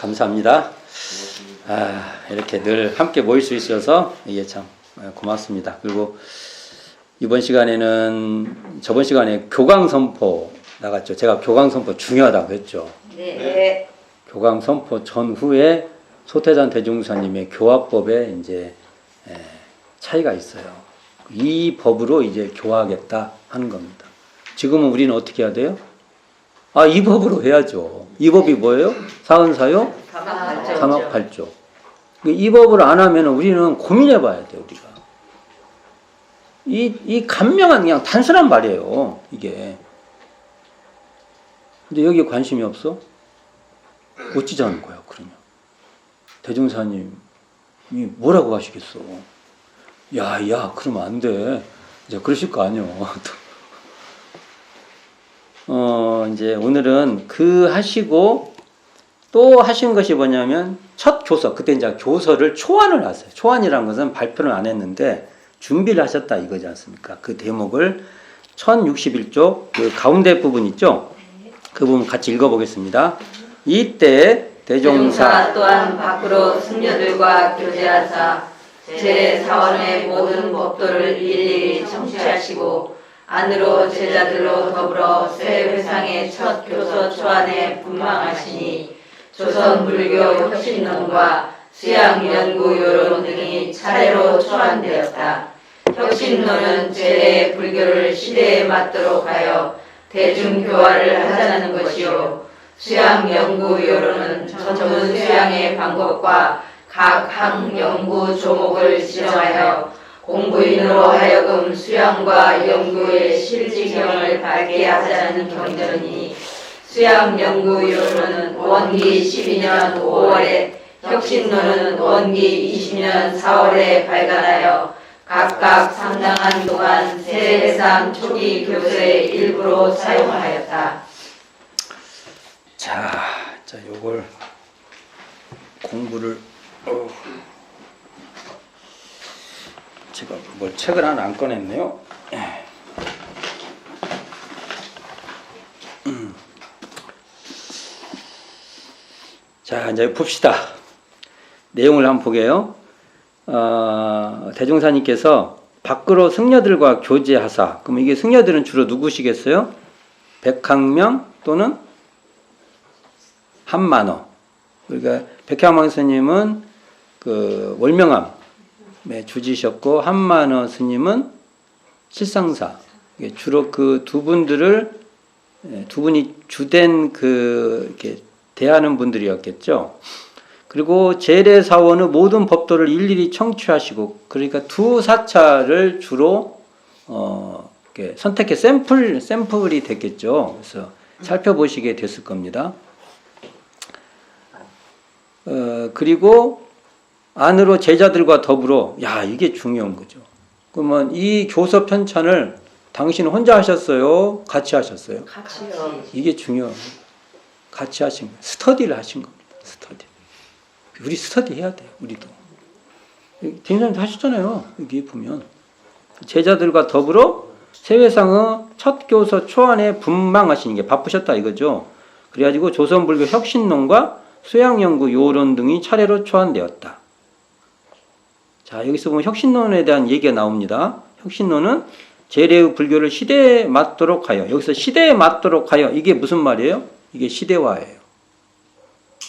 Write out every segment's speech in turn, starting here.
감사합니다. 이렇게 늘 함께 모일 수 있어서 이게 참 고맙습니다. 그리고 이번 시간에는 저번 시간에 교광선포 나갔죠. 제가 교광선포 중요하다고 했죠. 네. 교광선포 전후에 소태산 대종사님의 교화법에 이제 차이가 있어요. 이 법으로 이제 교화하겠다 하는 겁니다. 지금은 우리는 어떻게 해야 돼요? 이 법으로 해야죠. 이 법이 뭐예요? 사은사요? 사막팔조. 이 법을 안 하면 우리는 고민해 봐야 돼요, 우리가. 이 간명한 그냥 단순한 말이에요, 이게. 근데 여기에 관심이 없어? 어찌자는 거야, 그러면. 대종사님이 뭐라고 하시겠어? 야, 그러면 안 돼. 이제 그러실 거 아니요. 이제 오늘은 그 하시고 또 하신 것이 뭐냐면 첫 교서, 그때 이제 교서를 초안을 하세요. 초안이라는 것은 발표를 안 했는데 준비를 하셨다 이거지 않습니까? 그 대목을 1061쪽 그 가운데 부분 있죠? 그 부분 같이 읽어보겠습니다. 이때 대종사 또한 밖으로 승려들과 교제하사 제4원의 모든 법도를 일일이 청취하시고 안으로 제자들로 더불어 새 회상의 첫 교서 초안에 분망하시니 조선 불교 혁신론과 수양 연구 요론 등이 차례로 초안되었다. 혁신론은 제례 불교를 시대에 맞도록 하여 대중교화를 하자는 것이요, 수양 연구 요론은 전문 수양의 방법과 각 항 연구 조목을 지정하여 공부인으로 하여금 수양과 연구의 실지경을 밝게 하자는 경전이니, 수양연구요론은 원기 12년 5월에, 혁신론은 원기 20년 4월에 발간하여 각각 상당한 동안 세해상 초기 교서의 일부로 사용하였다. 자, 요걸 공부를 제가 뭘 책을 하나 안 꺼냈네요. 자, 이제 봅시다. 내용을 한번 보게요. 대종사님께서 밖으로 승려들과 교제하사. 그럼 이게 승려들은 주로 누구시겠어요? 백학명 또는 한만어. 그러니까 백학명 스님은 그 월명암 주지셨고 한만어 스님은 실상사. 주로 그 두 분들을 두 분이 주된 이렇게 대하는 분들이었겠죠. 그리고 제례사원의 모든 법도를 일일이 청취하시고, 그러니까 두 사찰을 주로 이렇게 선택해 샘플이 됐겠죠. 그래서 살펴보시게 됐을 겁니다. 그리고 안으로 제자들과 더불어, 이게 중요한 거죠. 그러면 이 교서 편찬을 당신은 혼자 하셨어요? 같이 하셨어요? 같이요. 이게 중요합니다. 같이 하신 거예요. 스터디를 하신 겁니다. 스터디. 우리 스터디 해야 돼요. 우리도. 대인사님도 하셨잖아요. 여기 보면. 제자들과 더불어 세회상의 첫 교서 초안에 분망하시는 게 바쁘셨다 이거죠. 그래가지고 조선불교 혁신론과 수양연구 요론 등이 차례로 초안되었다. 자, 여기서 보면 혁신론에 대한 얘기가 나옵니다. 혁신론은 제례의 불교를 시대에 맞도록 하여, 여기서 시대에 맞도록 하여, 이게 무슨 말이에요? 이게 시대화예요.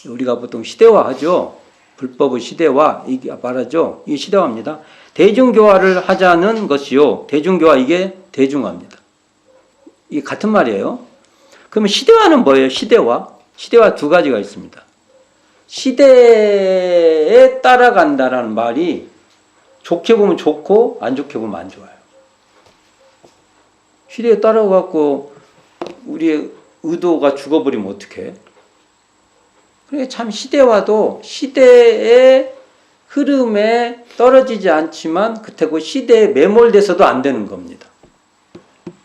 우리가 보통 시대화하죠. 불법의 시대화, 이게 말하죠. 이게 시대화입니다. 대중교화를 하자는 것이요. 대중교화, 이게 대중화입니다. 이게 같은 말이에요. 그러면 시대화는 뭐예요? 시대화. 시대화 두 가지가 있습니다. 시대에 따라간다라는 말이 좋게 보면 좋고 안 좋게 보면 안 좋아요. 시대에 따라가고 우리의 의도가 죽어버리면 어떡해? 그래, 참 시대와도 시대의 흐름에 떨어지지 않지만 그렇다고 시대에 매몰돼서도 안 되는 겁니다.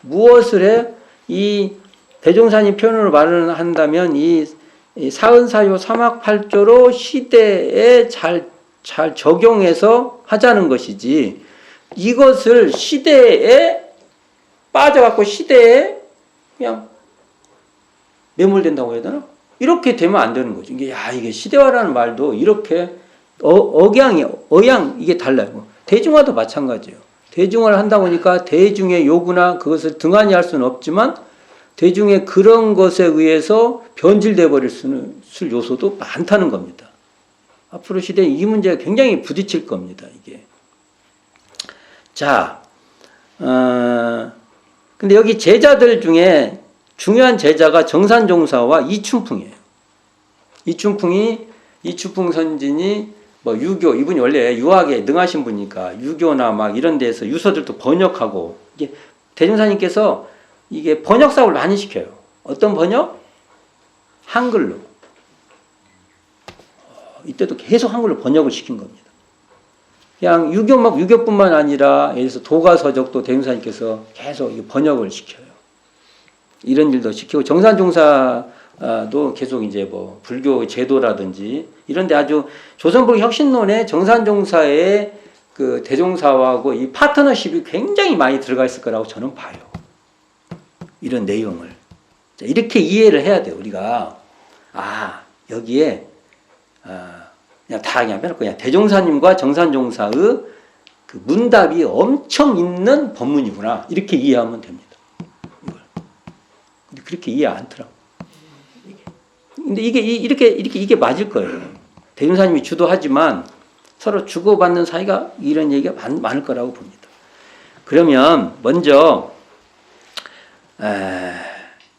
무엇을 해? 이 대종사님 표현으로 말을 한다면 이 사은사요 사막팔조로 시대에 잘 적용해서 하자는 것이지, 이것을 시대에 빠져갖고 시대에 그냥 매몰된다고 해야 되나? 이렇게 되면 안 되는 거죠. 이게 시대화라는 말도 이렇게 어양 이게 달라요. 대중화도 마찬가지예요. 대중화를 한다 보니까 대중의 요구나 그것을 등한히 할 수는 없지만 대중의 그런 것에 의해서 변질돼 버릴 수는 있을 요소도 많다는 겁니다. 앞으로 시대에 이 문제가 굉장히 부딪힐 겁니다. 이게. 자, 근데 여기 제자들 중에 중요한 제자가 정산종사와 이춘풍이에요. 이춘풍 선진이 뭐 유교, 이분이 원래 유학에 능하신 분이니까 유교나 막 이런 데서 유서들도 번역하고, 이게 대종사님께서 이게 번역 사업을 많이 시켜요. 어떤 번역? 한글로. 이때도 계속 한글로 번역을 시킨 겁니다. 그냥 유교뿐만 아니라 예를 들어서 도가서적도 대종사님께서 계속 번역을 시켜요. 이런 일도 시키고, 정산종사도 계속 이제 뭐 불교 제도라든지 이런데 아주 조선불교 혁신론에 정산종사의 그 대종사하고 이 파트너십이 굉장히 많이 들어가 있을 거라고 저는 봐요. 이런 내용을. 자, 이렇게 이해를 해야 돼요. 우리가 여기에 그냥 빼놓고 그냥 대종사님과 정산종사의 그 문답이 엄청 있는 법문이구나, 이렇게 이해하면 됩니다. 이걸. 근데 그렇게 이해 안 더라고. 근데 이게 맞을 거예요. 대종사님이 주도하지만 서로 주고받는 사이가 이런 얘기가 많을 거라고 봅니다. 그러면 먼저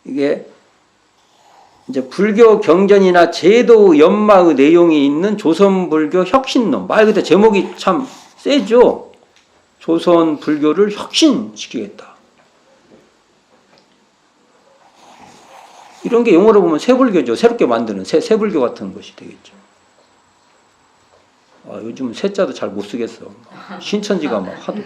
이게 이제 불교 경전이나 제도 연마의 내용이 있는 조선불교 혁신론, 말 그대로 제목이 참 세죠. 조선불교를 혁신시키겠다. 이런 게 용어로 보면 새불교죠. 새롭게 만드는 새불교 같은 것이 되겠죠. 요즘 새자도 잘 못 쓰겠어. 신천지가 막 하도.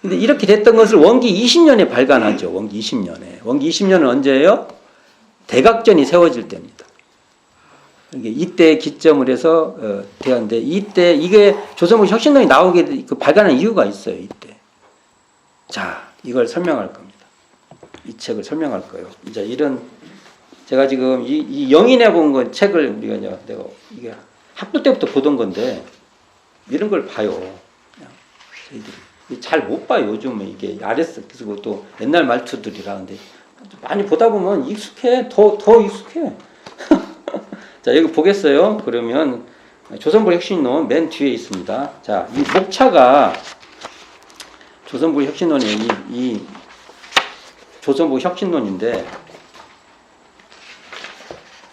근데 이렇게 됐던 것을 원기 20년에 발간하죠. 원기 20년에. 원기 20년은 언제예요? 대각전이 세워질 때입니다. 이때 기점을 해서 되었는데, 이때 이게 조선불교 혁신론이 나오게 발간한 이유가 있어요. 이때. 자, 이걸 설명할 겁니다. 이 책을 설명할 거예요. 이제 이런, 제가 지금 이 영인해 본 건 책을 우리가 내가 이게 학부 때부터 보던 건데 이런 걸 봐요. 그냥 저희들이 잘 못 봐요. 요즘은 이게 RS 그리고 또 옛날 말투들이라. 근데 많이 보다 보면 익숙해. 더 익숙해. 자, 여기 보겠어요. 그러면 조선불교 혁신론 맨 뒤에 있습니다. 자, 이 목차가 조선불교 혁신론의 이 조선불교 혁신론인데,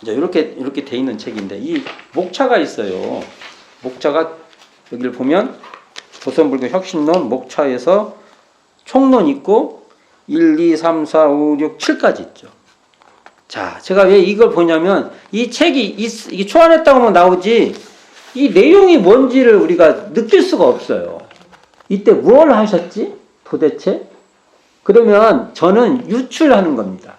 이제 이렇게 돼 있는 책인데, 이 목차가 있어요. 목차가 여기를 보면 조선불교 혁신론 목차에서 총론 있고 1, 2, 3, 4, 5, 6, 7까지 있죠. 자, 제가 왜 이걸 보냐면 이 책이 이게 초안했다고 하면 나오지 이 내용이 뭔지를 우리가 느낄 수가 없어요. 이때 뭘 하셨지? 도대체? 그러면 저는 유출하는 겁니다.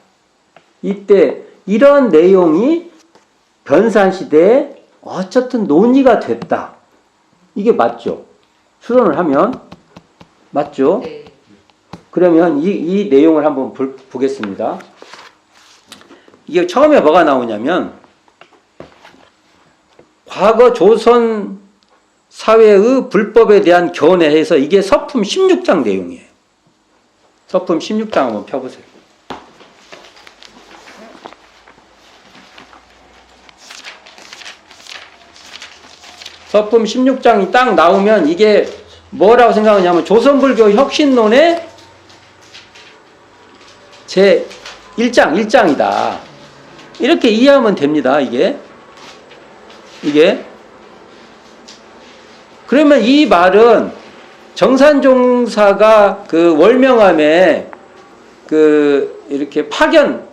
이때 이런 내용이 변산시대에 어쨌든 논의가 됐다. 이게 맞죠? 수론을 하면 맞죠? 네. 그러면 이 내용을 한번 보겠습니다. 이게 처음에 뭐가 나오냐면 과거 조선 사회의 불법에 대한 견해해서 이게 서품 16장 내용이에요. 서품 16장 한번 펴보세요. 서품 16장이 딱 나오면 이게 뭐라고 생각하냐면 조선불교 혁신론의 제 1장이다. 이렇게 이해하면 됩니다. 이게. 그러면 이 말은 정산종사가 그 월명암에 이렇게 파견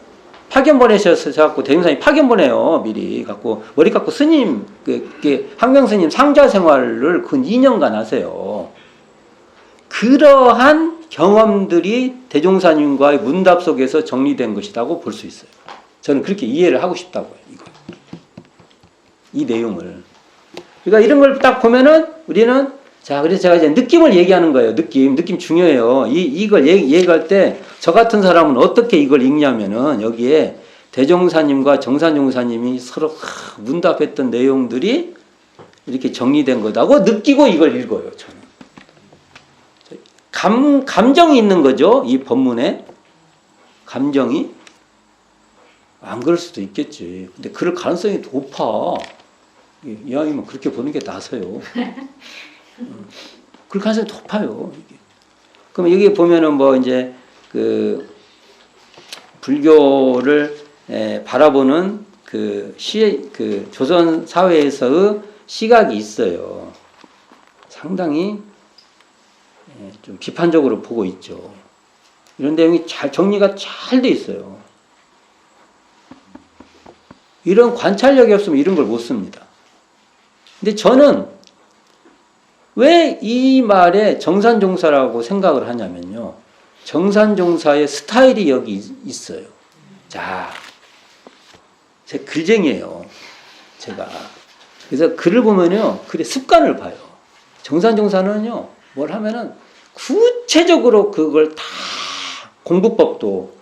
보내셔서 갖고 대종사님이 파견 보내요. 미리 갖고 머리 깎고 스님 항명 스님 상자 생활을 근 2년간 하세요. 그러한 경험들이 대종사님과의 문답 속에서 정리된 것이라고 볼 수 있어요. 저는 그렇게 이해를 하고 싶다고요. 이 내용을. 그러니까 이런 걸 딱 보면은 우리는, 자, 그래서 제가 이제 느낌을 얘기하는 거예요. 느낌 중요해요. 이걸 얘기할 때 저 같은 사람은 어떻게 이걸 읽냐면은 여기에 대종사님과 정산종사님이 서로 문답했던 내용들이 이렇게 정리된 거다고 느끼고 이걸 읽어요. 저는 감정이 있는 거죠. 이 본문에 감정이 안 그럴 수도 있겠지. 근데 그럴 가능성이 높아. 이왕이면 그렇게 보는 게 나서요. 그럴 가능성이 높아요. 그럼 여기 보면은 뭐 이제 그 불교를 바라보는 그 조선 사회에서의 시각이 있어요. 상당히 좀 비판적으로 보고 있죠. 이런 내용이 잘 정리가 잘 돼 있어요. 이런 관찰력이 없으면 이런 걸 못 씁니다. 근데 저는 왜 이 말에 정산종사라고 생각을 하냐면요. 정산종사의 스타일이 여기 있어요. 자, 제 글쟁이에요. 제가. 그래서 글을 보면요. 글의 습관을 봐요. 정산종사는요. 뭘 하면은 구체적으로 그걸 다 공부법도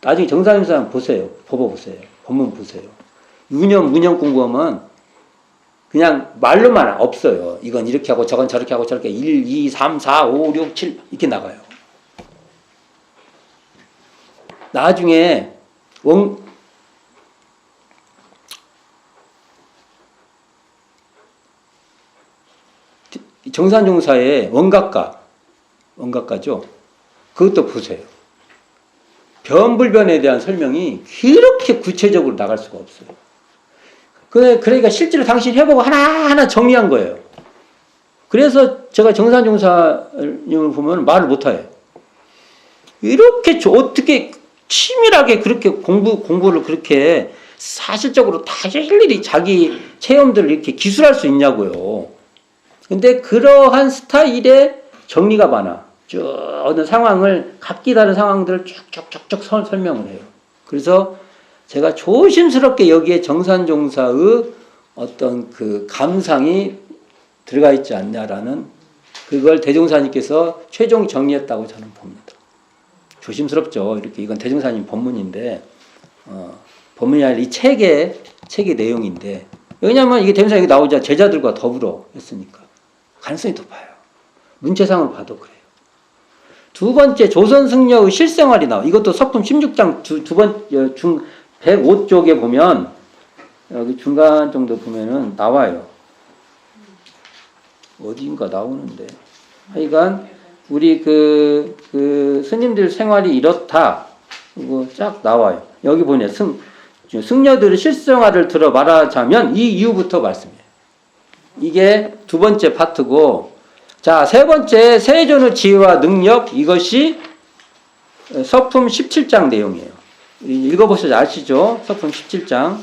나중에 정산종사 보세요. 뽑아보세요. 본문 보세요. 문형 공부하면 그냥 말로만 없어요. 이건 이렇게 하고 저건 저렇게 하고 저렇게 1, 2, 3, 4, 5, 6, 7 이렇게 나가요. 나중에 정산종사의 원각가죠. 그것도 보세요. 변불변에 대한 설명이 그렇게 구체적으로 나갈 수가 없어요. 그러니까 실제로 당신이 해보고 하나하나 정리한 거예요. 그래서 제가 정산종사님을 보면 말을 못해요. 이렇게 어떻게 치밀하게 그렇게 공부를 그렇게 사실적으로 다 일일이 자기 체험들을 이렇게 기술할 수 있냐고요. 근데 그러한 스타일의 정리가 많아. 쭉 어떤 상황을 각기 다른 상황들을 쭉쭉쭉쭉 설명을 해요. 그래서 제가 조심스럽게 여기에 정산종사의 어떤 그 감상이 들어가 있지 않냐라는 그걸 대종사님께서 최종 정리했다고 저는 봅니다. 조심스럽죠. 이렇게 이건 대종사님 본문인데 본문이 아니라 이 책의 내용인데 왜냐하면 이게 대종사 여기 나오자 제자들과 더불어 했으니까 가능성이 높아요. 문체상으로 봐도 그래요. 두 번째 조선승려의 실생활이 나와. 이것도 서품 16장 두 번째 105쪽에 보면 여기 중간 정도 보면은 나와요. 어디인가 나오는데 하여간 우리 그 스님들 생활이 이렇다. 이거 쫙 나와요. 여기 보냐 승려들의 실생활을 들어 말하자면 이 이유부터 말씀해요. 이게 두 번째 파트고 자, 세 번째 세존의 지혜와 능력 이것이 서품 17장 내용이에요. 읽어보셔서 아시죠? 서품 17장.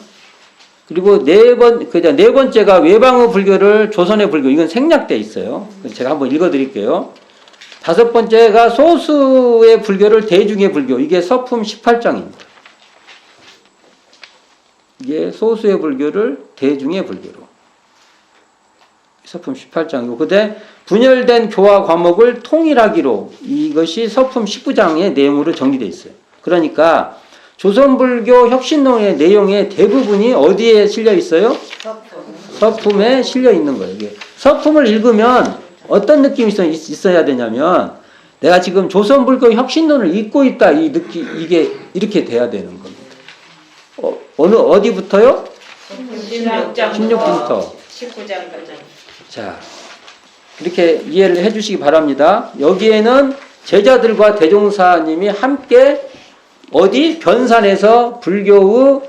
그리고 네 번째가 외방의 불교를 조선의 불교. 이건 생략되어 있어요. 제가 한번 읽어드릴게요. 다섯 번째가 소수의 불교를 대중의 불교. 이게 서품 18장입니다. 이게 소수의 불교를 대중의 불교로. 서품 18장이고 그때 분열된 교화 과목을 통일하기로 이것이 서품 19장의 내용으로 정리되어 있어요. 그러니까 조선불교 혁신론의 내용의 대부분이 어디에 실려 있어요? 서품에 실려 있는 거예요. 이게 서품을 읽으면 어떤 느낌이 있어야 되냐면 내가 지금 조선불교 혁신론을 읽고 있다 이게 이렇게 돼야 되는 겁니다. 어디부터요? 16장부터 19장까지. 자, 이렇게 이해를 해주시기 바랍니다. 여기에는 제자들과 대종사님이 함께 어디 변산에서 불교의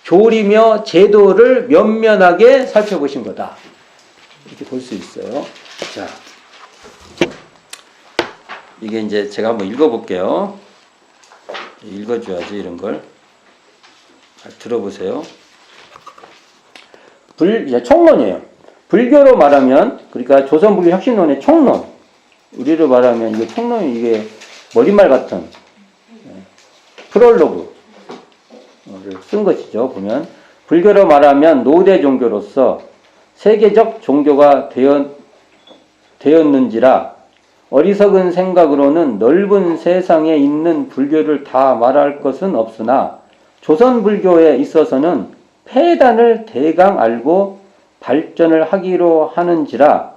교리며 제도를 면면하게 살펴보신 거다. 이렇게 볼 수 있어요. 자, 이게 이제 제가 한번 읽어볼게요. 읽어줘야지 이런 걸. 잘 들어보세요. 이제 총론이에요. 불교로 말하면 그러니까 조선불교 혁신론의 총론. 우리로 말하면 이게 총론이 이게 머릿말 같은 프롤로그를 쓴 것이죠. 보면 불교로 말하면 노대 종교로서 세계적 종교가 되었는지라 어리석은 생각으로는 넓은 세상에 있는 불교를 다 말할 것은 없으나 조선 불교에 있어서는 폐단을 대강 알고 발전을 하기로 하는지라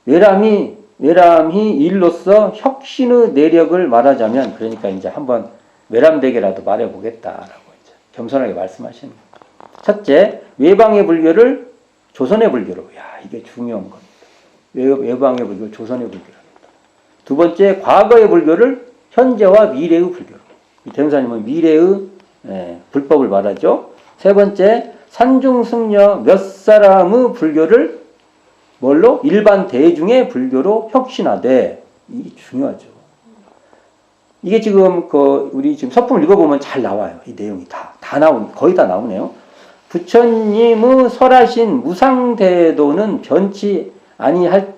외람이 일로서 혁신의 내력을 말하자면, 그러니까 이제 한번 외람되게라도 말해보겠다라고 이제 겸손하게 말씀하시는 거예요. 첫째, 외방의 불교를 조선의 불교로. 야, 이게 중요한 겁니다. 외방의 불교, 조선의 불교랍니다. 두 번째, 과거의 불교를 현재와 미래의 불교로. 대흥사님은 미래의 불법을 말하죠. 세 번째, 산중승려 몇 사람의 불교를 뭘로? 일반 대중의 불교로 혁신하되. 이게 중요하죠. 이게 지금 우리 지금 서품을 읽어보면 잘 나와요. 이 내용이 거의 다 나오네요. 부처님의 설하신 무상대도는 변치 아니할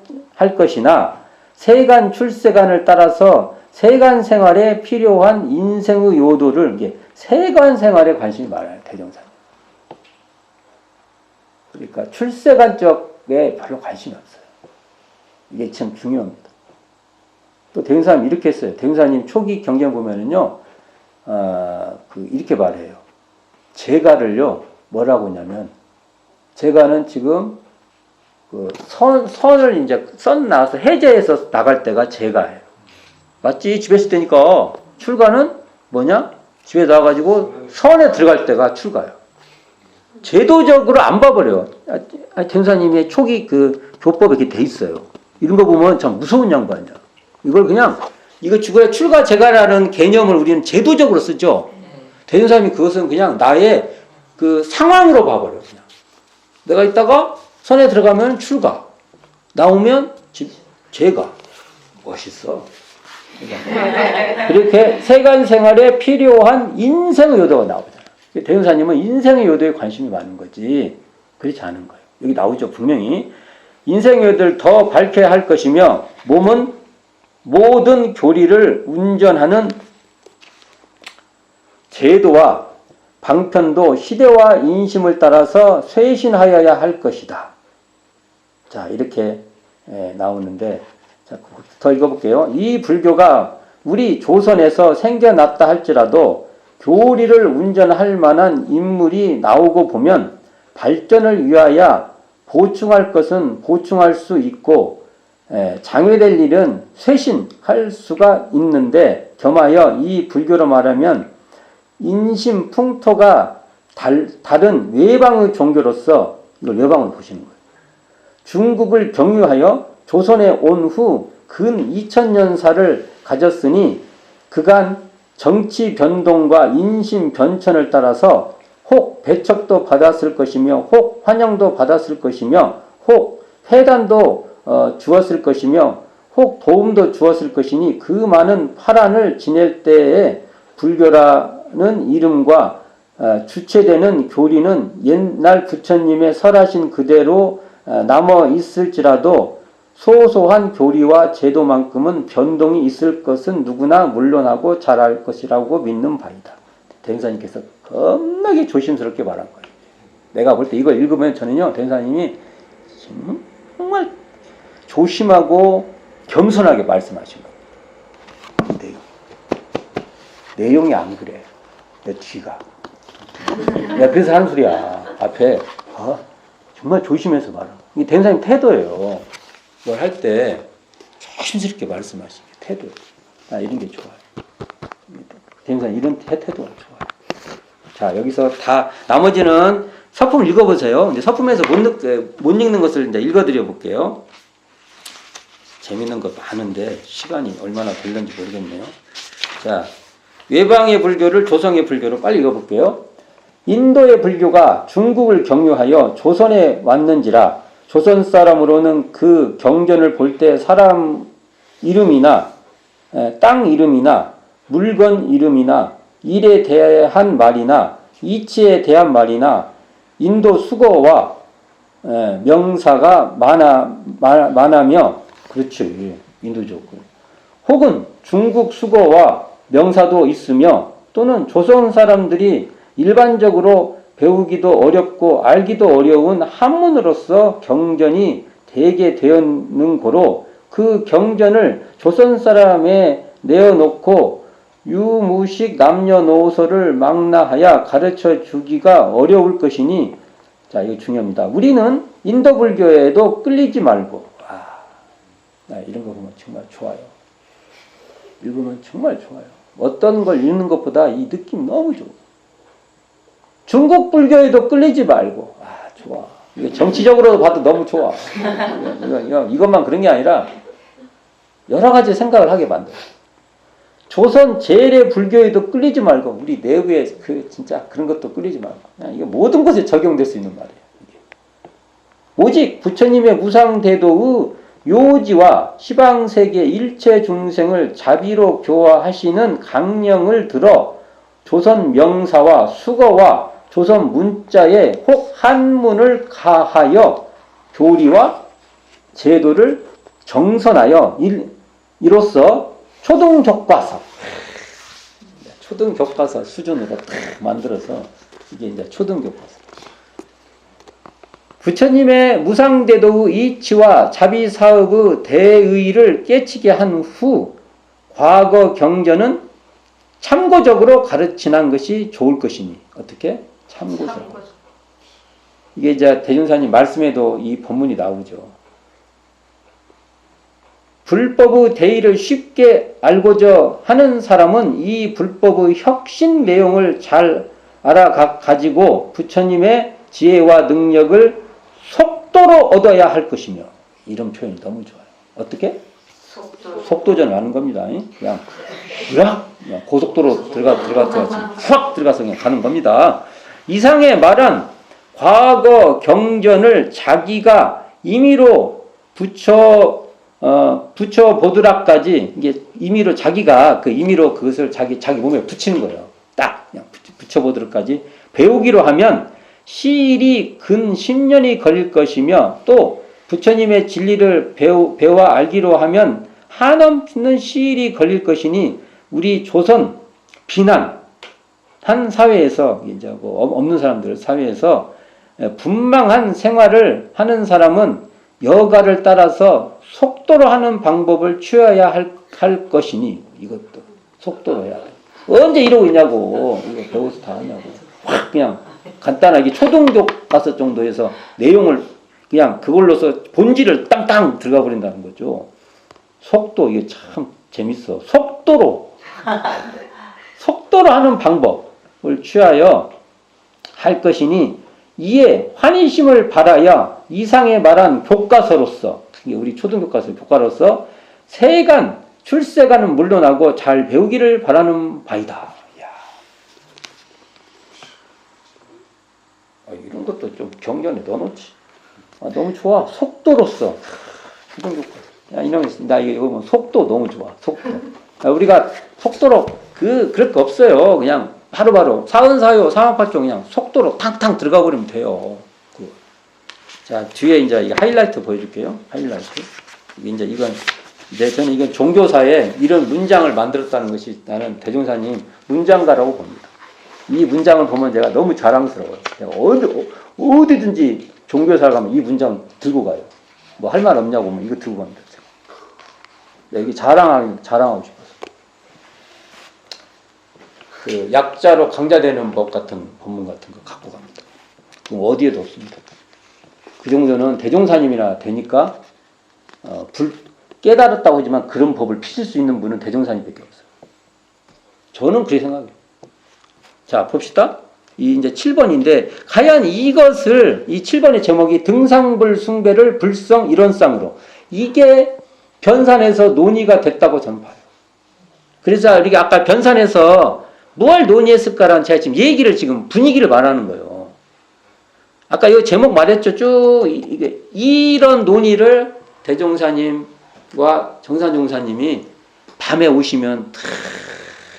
것이나 세간 출세간을 따라서 세간 생활에 필요한 인생의 요도를, 이게 세간 생활에 관심이 많아요, 대종사님. 그러니까 출세간 쪽에 별로 관심이 없어요. 이게 참 중요합니다. 또 대흥사님 이렇게 했어요. 대흥사님 초기 경전 보면은요, 이렇게 말해요. 제가를요, 뭐라고 하냐면, 제가는 지금 선을 이제 선 나와서 해제해서 나갈 때가 제가예요. 맞지? 집에 있을 때니까 출가는 뭐냐? 집에 나와가지고 선에 들어갈 때가 출가예요. 제도적으로 안 봐버려요. 대흥사님의 초기 교법에 이렇게 돼 있어요. 이런 거 보면 참 무서운 양반이야. 이걸 그냥, 이거 출가 제가라는 개념을 우리는 제도적으로 쓰죠. 대흥사님이 그것은 그냥 나의 상황으로 봐버려요. 그냥. 내가 있다가 선에 들어가면 출가, 나오면 제가. 멋있어. 이렇게 세간 생활에 필요한 인생의 요도가 나오잖아요. 대흥사님은 인생의 요도에 관심이 많은 거지 그렇지 않은 거예요. 여기 나오죠, 분명히. 인생의 요도를 더 밝혀야 할 것이며 몸은 모든 교리를 운전하는 제도와 방편도 시대와 인심을 따라서 쇄신하여야 할 것이다. 자, 이렇게 나오는데, 자, 더 읽어볼게요. 이 불교가 우리 조선에서 생겨났다 할지라도 교리를 운전할 만한 인물이 나오고 보면 발전을 위하여 보충할 것은 보충할 수 있고, 장애될 일은 쇄신할 수가 있는데, 겸하여 이 불교로 말하면 인심 풍토가 다른 외방의 종교로서, 이걸 외방으로 보시는 거예요. 중국을 경유하여 조선에 온 후 근 2000년사를 가졌으니 그간 정치 변동과 인심 변천을 따라서 혹 배척도 받았을 것이며 혹 환영도 받았을 것이며 혹 폐단도 주었을 것이며 혹 도움도 주었을 것이니 그 많은 파란을 지낼 때에 불교라는 이름과 주체되는 교리는 옛날 부처님의 설하신 그대로 남아 있을지라도 소소한 교리와 제도만큼은 변동이 있을 것은 누구나 물론하고 잘 알 것이라고 믿는 바이다. 대행사님께서 겁나게 조심스럽게 말한 거예요. 내가 볼 때 이걸 읽으면 저는요, 대행사님이 정말 조심하고 겸손하게 말씀하신 거예요. 내용이 안 그래. 내 뒤가. 내가 그래서 하는 소리야. 앞에 정말 조심해서 말하는 거예요. 이게 대행사님 태도예요. 뭘 할 때 조심스럽게 말씀하시는 게 태도예요. 이런 게 좋아요. 대행사님 이런 태도가 좋아요. 자, 여기서 다 나머지는 서품 읽어보세요. 이제 서품에서 못 읽는 것을 이제 읽어드려 볼게요. 재밌는 거 많은데 시간이 얼마나 걸렸는지 모르겠네요. 자, 외방의 불교를 조성의 불교로 빨리 읽어볼게요. 인도의 불교가 중국을 경유하여 조선에 왔는지라 조선 사람으로는 그 경전을 볼 때 사람 이름이나 땅 이름이나 물건 이름이나 일에 대한 말이나 이치에 대한 말이나 인도 수거와 명사가 많으며, 그렇지, 인도적으로. 혹은 중국 수거와 명사도 있으며 또는 조선 사람들이 일반적으로 배우기도 어렵고 알기도 어려운 한문으로서 경전이 되게 되었는 고로 그 경전을 조선 사람에 내어놓고 유무식 남녀노소를 망라하여 가르쳐 주기가 어려울 것이니, 자, 이거 중요합니다. 우리는 인도 불교에도 끌리지 말고, 이런 거 보면 정말 좋아요. 읽으면 정말 좋아요. 어떤 걸 읽는 것보다 이 느낌 너무 좋아. 중국 불교에도 끌리지 말고, 좋아. 이거 정치적으로 봐도 너무 좋아. 이것만 그런 게 아니라 여러 가지 생각을 하게 만들어. 조선 제례 불교에도 끌리지 말고, 우리 내부에 진짜 그런 것도 끌리지 말고, 이게 모든 것에 적용될 수 있는 말이에요. 오직 부처님의 무상대도의 요지와 시방세계 일체 중생을 자비로 교화하시는 강령을 들어 조선 명사와 수거와 조선 문자에 혹 한문을 가하여 교리와 제도를 정선하여 이로써 초등교과서 수준으로 딱 만들어서 이게 이제 초등교과서. 부처님의 무상대도의 이치와 자비사업의 대의를 깨치게 한 후 과거 경전은 참고적으로 가르치는 것이 좋을 것이니. 어떻게? 참고적으로. 이게 이제 대중사님 말씀에도 이 본문이 나오죠. 불법의 대의를 쉽게 알고자 하는 사람은 이 불법의 혁신 내용을 잘 알아가지고 부처님의 지혜와 능력을 속도로 얻어야 할 것이며, 이런 표현이 너무 좋아요. 어떻게? 속도전을 하는 겁니다. 그냥 고속도로 들어가서 확 들어가서 그냥 가는 겁니다. 이상의 말한 과거 경전을 자기가 임의로 붙여 보드락까지, 이게 임의로 자기가 임의로 그것을 자기 몸에 붙이는 거예요. 딱 그냥 붙여 보드락까지 배우기로 하면 시일이 근 10년이 걸릴 것이며, 또 부처님의 진리를 배워 알기로 하면 한없는 시일이 걸릴 것이니, 우리 조선 비난한 사회에서, 이제 없는 사람들 사회에서 분망한 생활을 하는 사람은 여가를 따라서 속도로 하는 방법을 취해야 할 것이니, 이것도 속도로 해야 돼. 언제 이러고 있냐고, 이거 배워서 다 하냐고. 확 그냥 간단하게 초등교과서 정도에서 내용을 그냥 그걸로서 본질을 땅땅 들어가 버린다는 거죠. 속도, 이게 참 재밌어. 속도로 하는 방법을 취하여 할 것이니, 이에 환희심을 바라야 이상에 말한 교과서로서, 이게 우리 초등교과서 교과로서 세간 출세간은 물론하고 잘 배우기를 바라는 바이다. 이런 것도 좀 경전에 넣어놓지. 너무 좋아. 속도로서. 이놈이, 나 이거 보면 속도 너무 좋아. 속도. 우리가 속도로, 그럴 거 없어요. 그냥 바로바로. 사은사요, 사마파초 그냥 속도로 탕탕 들어가 버리면 돼요. 자, 뒤에 이제 이 하이라이트 보여줄게요. 하이라이트. 저는 이건 종교사에 이런 문장을 만들었다는 것이, 나는 대종사님 문장가라고 봅니다. 이 문장을 보면 제가 너무 자랑스러워요. 제가 어디든지 종교사 가면 이 문장 들고 가요. 뭐 할 말 없냐고 하면 이거 들고 갑니다. 이게 자랑하고 싶어서. 그 약자로 강자되는 법 같은 본문 같은 거 갖고 갑니다. 그럼 어디에도 없습니다. 그 정도는 대종사님이나 되니까 깨달았다고 하지만 그런 법을 피실 수 있는 분은 대종사님밖에 없어요. 저는 그렇게 생각해요. 자, 봅시다. 이제 7번인데, 과연 이것을, 이 7번의 제목이 등상불 숭배를 불성 일원상으로, 이게 변산에서 논의가 됐다고 저는 봐요. 그래서 우리가 아까 변산에서 뭘 논의했을까라는, 제가 지금 지금 분위기를 말하는 거예요. 아까 이 제목 말했죠. 쭉 이런 논의를 대종사님과 정산종사님이 밤에 오시면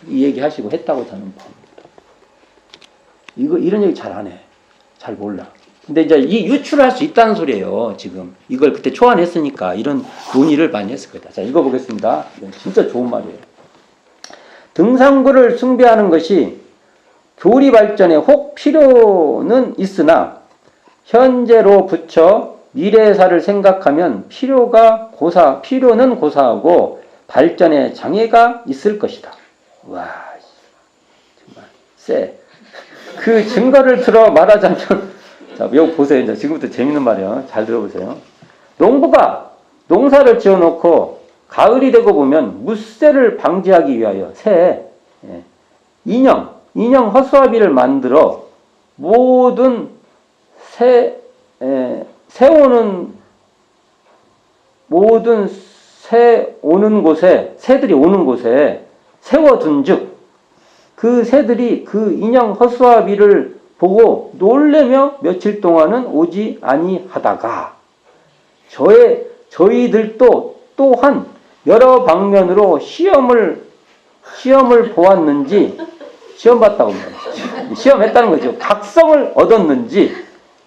이 얘기 하시고 했다고 저는 봅니다. 이런 얘기 잘 안 해. 잘 몰라. 근데 이제 이 유출할 수 있다는 소리예요. 지금 이걸 그때 초안했으니까 이런 논의를 많이 했을 거다. 자, 읽어보겠습니다. 이건 진짜 좋은 말이에요. 등상구를 숭배하는 것이 교리 발전에 혹 필요는 있으나 현재로 붙여 미래사를 생각하면 필요는 고사하고 발전에 장애가 있을 것이다. 와, 정말 쎄. 그 증거를 들어 말하자면, 자, 이거 보세요. 이제 지금부터 재밌는 말이에요. 잘 들어보세요. 농부가 농사를 지어놓고 가을이 되고 보면 무새를 방지하기 위하여 인형 허수아비를 만들어 모든 새들이 오는 곳에 세워둔즉 그 새들이 그 인형 허수아비를 보고 놀래며 며칠 동안은 오지 아니하다가 저희들도 또한 여러 방면으로 시험을 보았는지 시험봤다고 합니다. 시험했다는 거죠. 각성을 얻었는지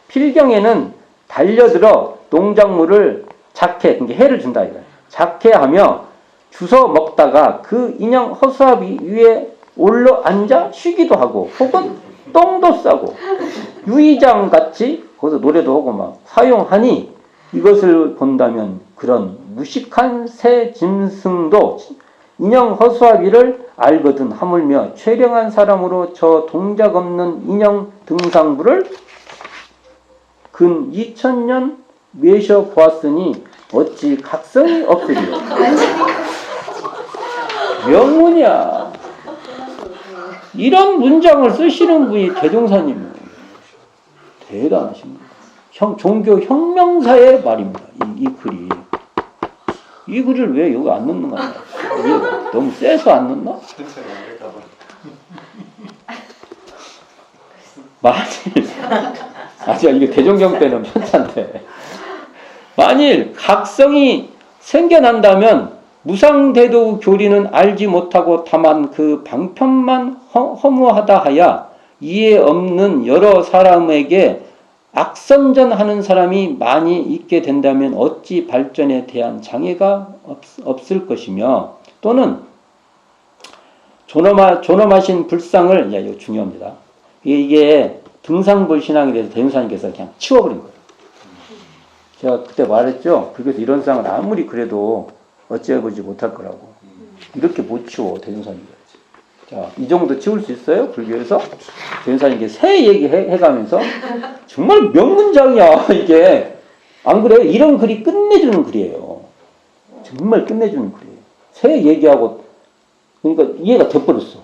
필경에는 달려들어 농작물을 그러니까 해를 준다 이거예요. 작해하며 주워 먹다가 그 인형 허수아비 위에 올라 앉아 쉬기도 하고 혹은 똥도 싸고 유의장같이 거기서 노래도 하고 막 사용하니 이것을 본다면 그런 무식한 새 짐승도 인형 허수아비를 알거든 하물며 최령한 사람으로 저 동작 없는 인형 등상부를 근 2000년 외셔 보았으니 어찌 각성이 없으리요. 명문이야. 이런 문장을 쓰시는 분이 대종사님이에요. 대단하십니다. 종교 혁명사의 말입니다. 이 글이. 이 글을 왜 여기 안 넣는 거야? 너무 세서 안 넣나? 이게 대종경 때는 편찬데. 만일 각성이 생겨난다면 무상대도 교리는 알지 못하고 다만 그 방편만 허무하다 하야 이해 없는 여러 사람에게 악선전하는 사람이 많이 있게 된다면 어찌 발전에 대한 장애가 없을 것이며 또는 존엄하신 불상을 이거 중요합니다. 이게 등상불 신앙에 대해서 대흥사님께서 그냥 치워버린 거예요. 제가 그때 말했죠. 불교에서 이런 상을 아무리 그래도 어찌해보지 못할 거라고. 이렇게 못 치워 대흥사님께서. 자, 이 정도 치울 수 있어요? 불교에서? 대흥사님께 새 얘기 해가면서 정말 명문장이야 이게. 안 그래요? 이런 글이 끝내주는 글이에요. 정말 끝내주는 글이에요. 새 얘기하고 그러니까 이해가 돼버렸어.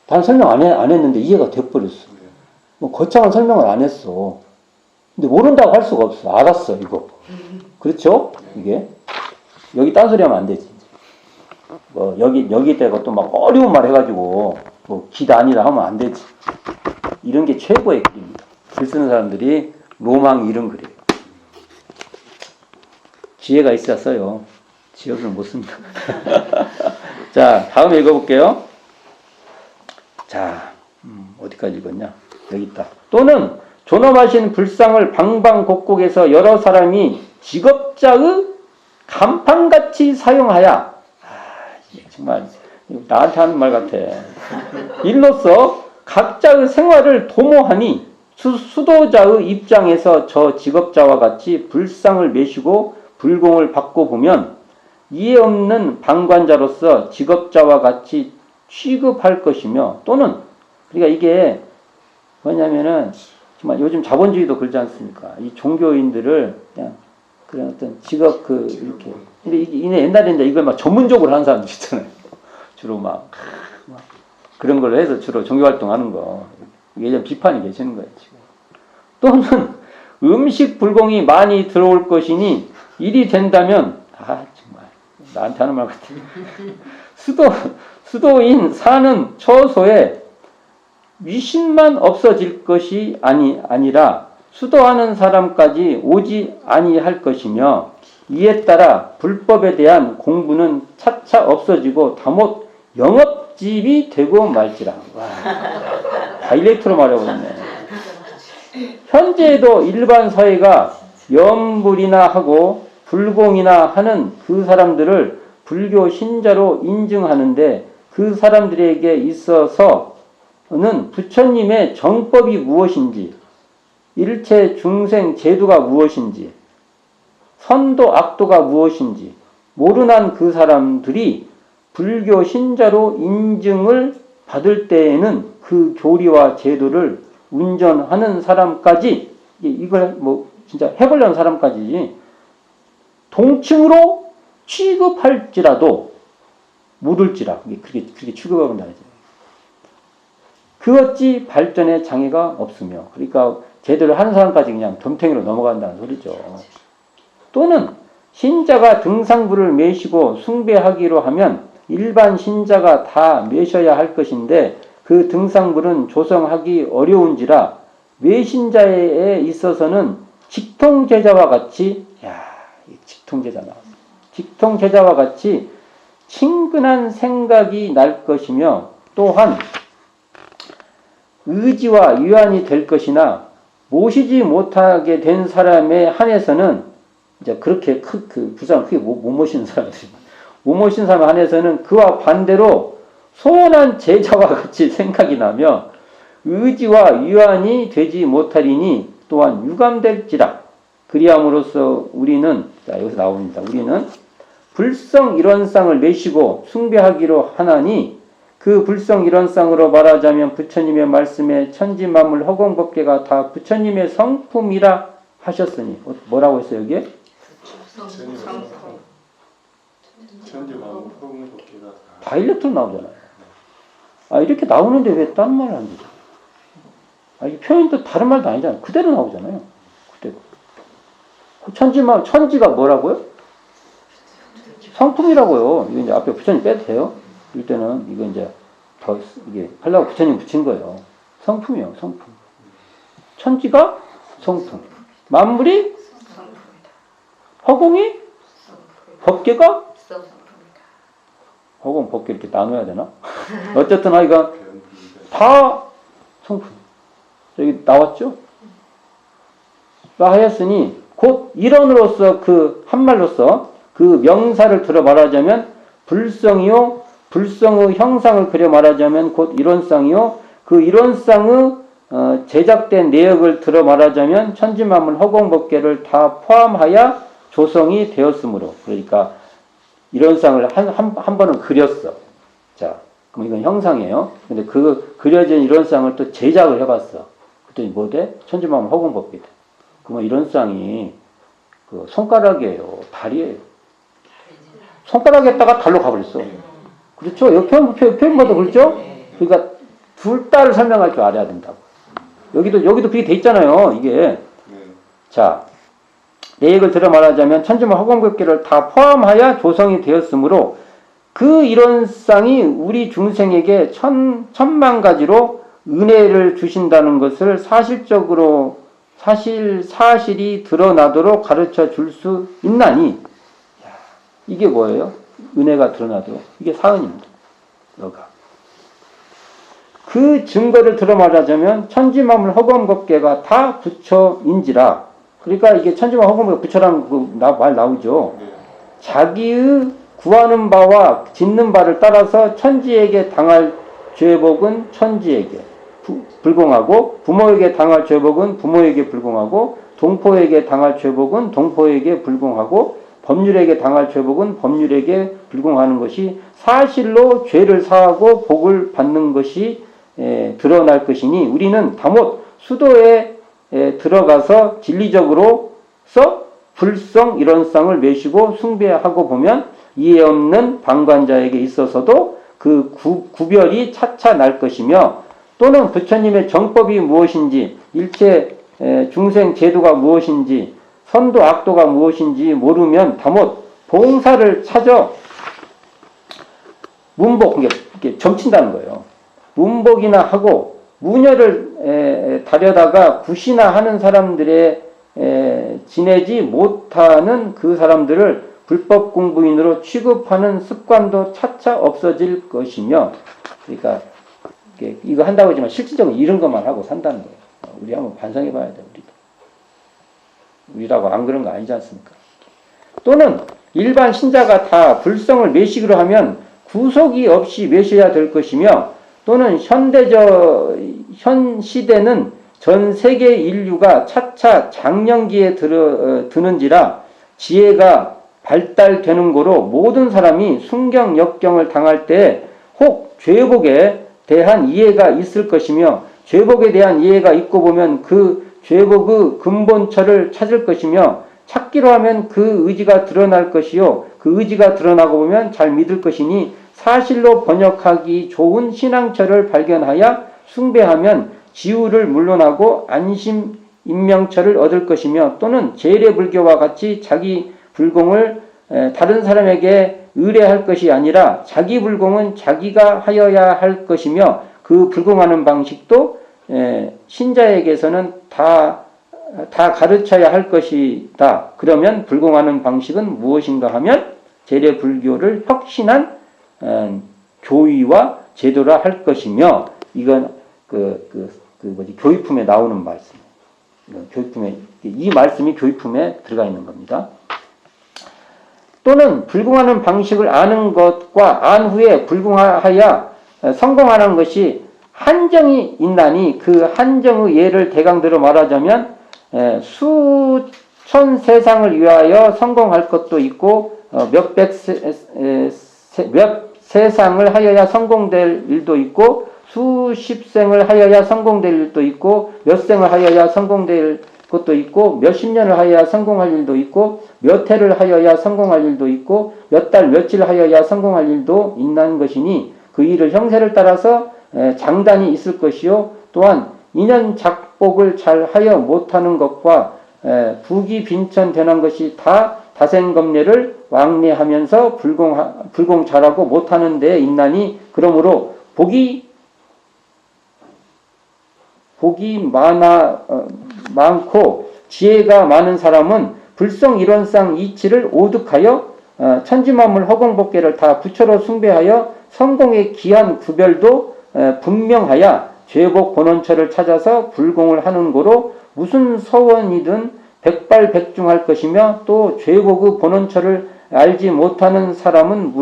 단 설명 안 했는데 이해가 돼버렸어. 뭐 거창한 설명을 안 했어. 근데 모른다고 할 수가 없어. 알았어 이거. 그렇죠? 이게 여기 딴소리 하면 안 되지. 뭐 여기다가 또 막 어려운 말 해가지고 뭐 길 아니라 하면 안 되지. 이런 게 최고의 글입니다. 글 쓰는 사람들이 로망이 이런 글이에요. 지혜가 있어야 써요. 지혜 없으면 못 씁니다. 자, 다음 읽어볼게요. 자, 어디까지 읽었냐? 여기 있다. 또는 존엄하신 불상을 방방곡곡에서 여러 사람이 직업자의 간판같이 사용하여 정말 나한테 하는 말 같아. 일로써 각자의 생활을 도모하니 수도자의 입장에서 저 직업자와 같이 불상을 메시고 불공을 받고 보면 이해 없는 방관자로서 직업자와 같이 취급할 것이며 또는 그러니까 이게 뭐냐면은 정말 요즘 자본주의도 그러지 않습니까? 이 종교인들을 그냥 그런 어떤 직업 이렇게 근데 이게 옛날에 이제 이걸 막 전문적으로 하는 사람들 있잖아요. 주로 막 그런 걸로 해서 주로 종교 활동하는 거 예전 비판이 계시는 거예요 지금. 또는 음식 불공이 많이 들어올 것이니 일이 된다면 정말 나한테 하는 말 같아. 수도인 사는 처소에 위신만 없어질 것이 아니라 수도하는 사람까지 오지 아니할 것이며 이에 따라 불법에 대한 공부는 차차 없어지고 다못 영업집이 되고 말지라. 와, 다일렉트로 말해버렸네. 현재에도 일반 사회가 염불이나 하고 불공이나 하는 그 사람들을 불교 신자로 인증하는데 그 사람들에게 있어서는 부처님의 정법이 무엇인지 일체 중생 제도가 무엇인지, 선도 악도가 무엇인지 모르는 그 사람들이 불교 신자로 인증을 받을 때에는 그 교리와 제도를 운전하는 사람까지, 이걸 뭐 진짜 해보려는 사람까지 동칭으로 취급할지라도 묻을지라, 그렇게 취급하면 나지. 그것이 발전에 장애가 없으며, 그러니까 제대로 하는 사람까지 그냥 덤탱이로 넘어간다는 소리죠. 또는 신자가 등상부를 매시고 숭배하기로 하면 일반 신자가 다 매셔야 할 것인데 그 등상부는 조성하기 어려운지라 외신자에 있어서는 직통제자와 같이, 직통제자 나왔어. 직통제자와 같이 친근한 생각이 날 것이며, 또한 의지와 유한이 될 것이나 모시지 못하게 된 사람에 한해서는, 이제 그렇게 부산 크게 못 모시는 사람들이, 못 모시는 사람에 한해서는 그와 반대로 소원한 제자와 같이 생각이 나며 의지와 유한이 되지 못하리니 또한 유감될지라. 그리함으로써 우리는, 자, 여기서 나옵니다. 우리는 불성 일원상을 매시고 숭배하기로 하나니, 그 불성 일원상으로 말하자면 부처님의 말씀에 천지만물 허공법계가 다 부처님의 성품이라 하셨으니, 뭐라고 했어요 여기에? 천지만물 허공법계가 다 다일렉트로 나오잖아요. 이렇게 나오는데 왜 다른 말을 안 되죠? 이 표현도 다른 말도 아니잖아요. 그대로 나오잖아요. 그대로. 천지가 뭐라고요? 성품이라고요. 이거 이제 앞에 부처님 빼도 돼요. 이때는 이거 이제 더 이게 하려고 부처님 붙인 거예요. 성품이요, 성품. 천지가 성품. 만물이 허공이 법계가 허공 법계 이렇게 나눠야 되나? 어쨌든 하여간 다 성품. 여기 나왔죠? 하였으니 곧 일원으로서 그 한말로서 그 명사를 들어 말하자면 불성이요, 불성의 형상을 그려 말하자면 곧 일원상이요, 그 일원상의 제작된 내역을 들어 말하자면 천지만물 허공법계를 다 포함하여 조성이 되었으므로, 그러니까 일원상을 한 번은 그렸어. 자, 그럼 이건 형상이에요. 근데 그 그려진 일원상을 또 제작을 해봤어. 그랬더니 뭐 돼? 천지만물 허공법계 돼. 그러면 일원상이 그 손가락이에요, 다리예요. 손가락에다가 달로 가버렸어. 그렇죠? 표현마다 그렇죠? 그러니까 둘 다를 설명할 줄 알아야 된다고. 여기도 그게 돼 있잖아요, 이게. 자, 내역을 들어 말하자면 천지만 허공법계를 다 포함하여 조성이 되었으므로 그 일원상이 우리 중생에게 천만 가지로 은혜를 주신다는 것을 사실이 드러나도록 가르쳐 줄 수 있나니, 이게 뭐예요? 은혜가 드러나도록. 이게 사은입니다. 여가. 그 증거를 들어 말하자면 천지만물 허공법계가 다 부처인지라. 그러니까 이게 천지만물 허공법계 부처라는 말 나오죠. 자기의 구하는 바와 짓는 바를 따라서 천지에게 당할 죄복은 천지에게 불공하고, 부모에게 당할 죄복은 부모에게 불공하고, 동포에게 당할 죄복은 동포에게 불공하고, 법률에게 당할 죄복은 법률에게 불공하는 것이 사실로 죄를 사하고 복을 받는 것이 드러날 것이니, 우리는 다못 수도에 들어가서 진리적으로서 불성 일원상을 매시고 숭배하고 보면 이해 없는 방관자에게 있어서도 그 구별이 차차 날 것이며, 또는 부처님의 정법이 무엇인지, 일체 중생 제도가 무엇인지, 선도 악도가 무엇인지 모르면 다못 봉사를 찾아 문복, 이게 점친다는 거예요. 문복이나 하고 무녀를 다려다가 굿이나 하는 사람들의 지내지 못하는 그 사람들을 불법 공부인으로 취급하는 습관도 차차 없어질 것이며, 그러니까 이거 한다고 하지만 실질적으로 이런 것만 하고 산다는 거예요. 우리 한번 반성해 봐야 돼, 우리라고 안 그런 거 아니지 않습니까? 또는 일반 신자가 다 불성을 매시기로 하면 구속이 없이 매셔야 될 것이며, 또는 현 시대는 전 세계 인류가 차차 장년기에 드는지라 지혜가 발달되는 거로 모든 사람이 순경 역경을 당할 때 혹 죄복에 대한 이해가 있을 것이며 죄복에 대한 이해가 있고 보면 그 죄복의 근본처를 찾을 것이며 찾기로 하면 그 의지가 드러날 것이요 그 의지가 드러나고 보면 잘 믿을 것이니 사실로 번역하기 좋은 신앙처를 발견하여 숭배하면 지우를 물러나고 안심 인명처를 얻을 것이며 또는 재래불교와 같이 자기 불공을 다른 사람에게 의뢰할 것이 아니라 자기 불공은 자기가 하여야 할 것이며 그 불공하는 방식도 신자에게서는 다 가르쳐야 할 것이다. 그러면 불공하는 방식은 무엇인가 하면 재래불교를 혁신한 교의와 제도라 할 것이며 이건 교의품에 나오는 말씀. 교의품에 이 말씀이 교의품에 들어가 있는 겁니다. 또는 불공하는 방식을 아는 것과 안 후에 불공하여 성공하는 것이 한정이 있나니 그 한정의 예를 대강대로 말하자면 수천 세상을 위하여 성공할 것도 있고 몇백 세상을 하여야 성공될 일도 있고 수십 생을 하여야 성공될 일도 있고 몇 생을 하여야 성공될 것도 있고 몇십 년을 하여야 성공할 일도 있고 몇 해를 하여야 성공할 일도 있고 몇 달 며칠 하여야 성공할 일도 있는 것이니 그 일을 형세를 따라서 장단이 있을 것이요 또한 인연 작복을 잘 하여 못하는 것과 부기 빈천되는 것이 다 다생검례를 왕래하면서 불공 잘하고 못하는 데에 있나니 그러므로 복이 많고 지혜가 많은 사람은 불성일원상 이치를 오득하여 천지만물 허공법계를 다 부처로 숭배하여 성공의 기한 구별도 분명하여 죄복 본원처를 찾아서 불공을 하는 거로 무슨 서원이든 백발백중할 것이며 또 죄복의 본원처를 알지 못하는 사람은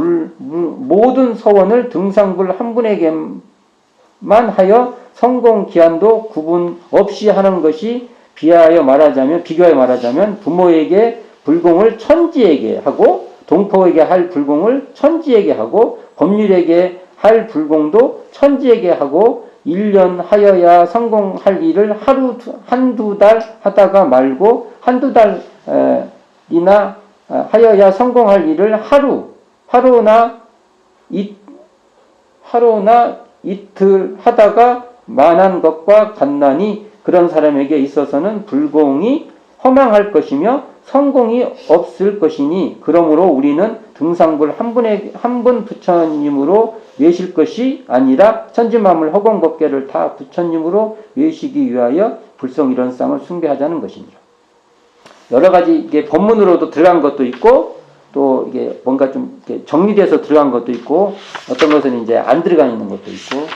모든 서원을 등상불 한 분에게만 하여 성공 기한도 구분 없이 하는 것이 비교하여 말하자면 부모에게 불공을 천지에게 하고 동포에게 할 불공을 천지에게 하고 법률에게 할 불공도 천지에게 하고 1년 하여야 성공할 일을 한두 달 하다가 말고 한두 달이나 하여야 성공할 일을 하루나 이틀 하다가 만한 것과 같나니 그런 사람에게 있어서는 불공이 허망할 것이며 성공이 없을 것이니 그러므로 우리는 등상불 한 분 부처님으로 외실 것이 아니라 천지만물 허공법계를 다 부처님으로 외시기 위하여 불성일원상을 숭배하자는 것입니다. 여러 가지 이게 법문으로도 들어간 것도 있고 또 이게 뭔가 좀 정리돼서 들어간 것도 있고 어떤 것은 이제 안 들어가 있는 것도 있고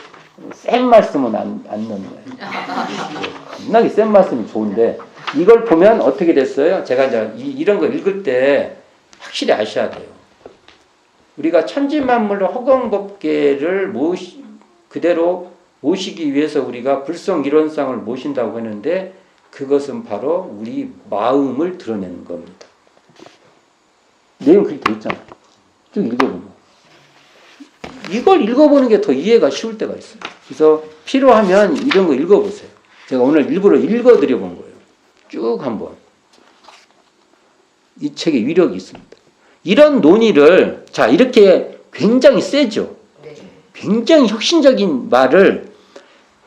센 말씀은 안 넣는 거예요. 겁나게 센 말씀이 좋은데 이걸 보면 어떻게 됐어요? 제가 이제 이런 거 읽을 때 확실히 아셔야 돼요. 우리가 천지만물로 허공법계를 그대로 모시기 위해서 우리가 불성일원상을 모신다고 했는데 그것은 바로 우리 마음을 드러내는 겁니다. 내용 그렇게 돼 있잖아요. 쭉 읽어보면. 이걸 읽어보는 게 더 이해가 쉬울 때가 있어요. 그래서 필요하면 이런 거 읽어보세요. 제가 오늘 일부러 읽어드려 본 거예요. 쭉 한번. 이 책에 위력이 있습니다. 이런 논의를, 자, 이렇게 굉장히 세죠. 굉장히 혁신적인 말을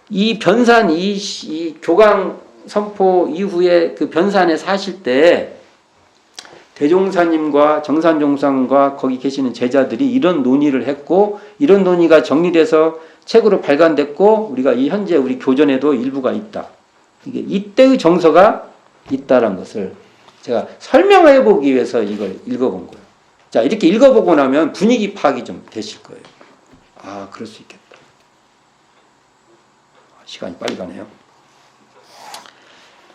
이 변산, 이 교강 선포 이후에 그 변산에 사실 때 대종사님과 정산종상과 거기 계시는 제자들이 이런 논의를 했고 이런 논의가 정리돼서 책으로 발간됐고 우리가 이 현재 우리 교전에도 일부가 있다. 이게 이때의 정서가 있다는 것을 제가 설명해 보기 위해서 이걸 읽어본 거예요. 자, 이렇게 읽어보고 나면 분위기 파악이 좀 되실 거예요. 아, 그럴 수 있겠다. 시간이 빨리 가네요.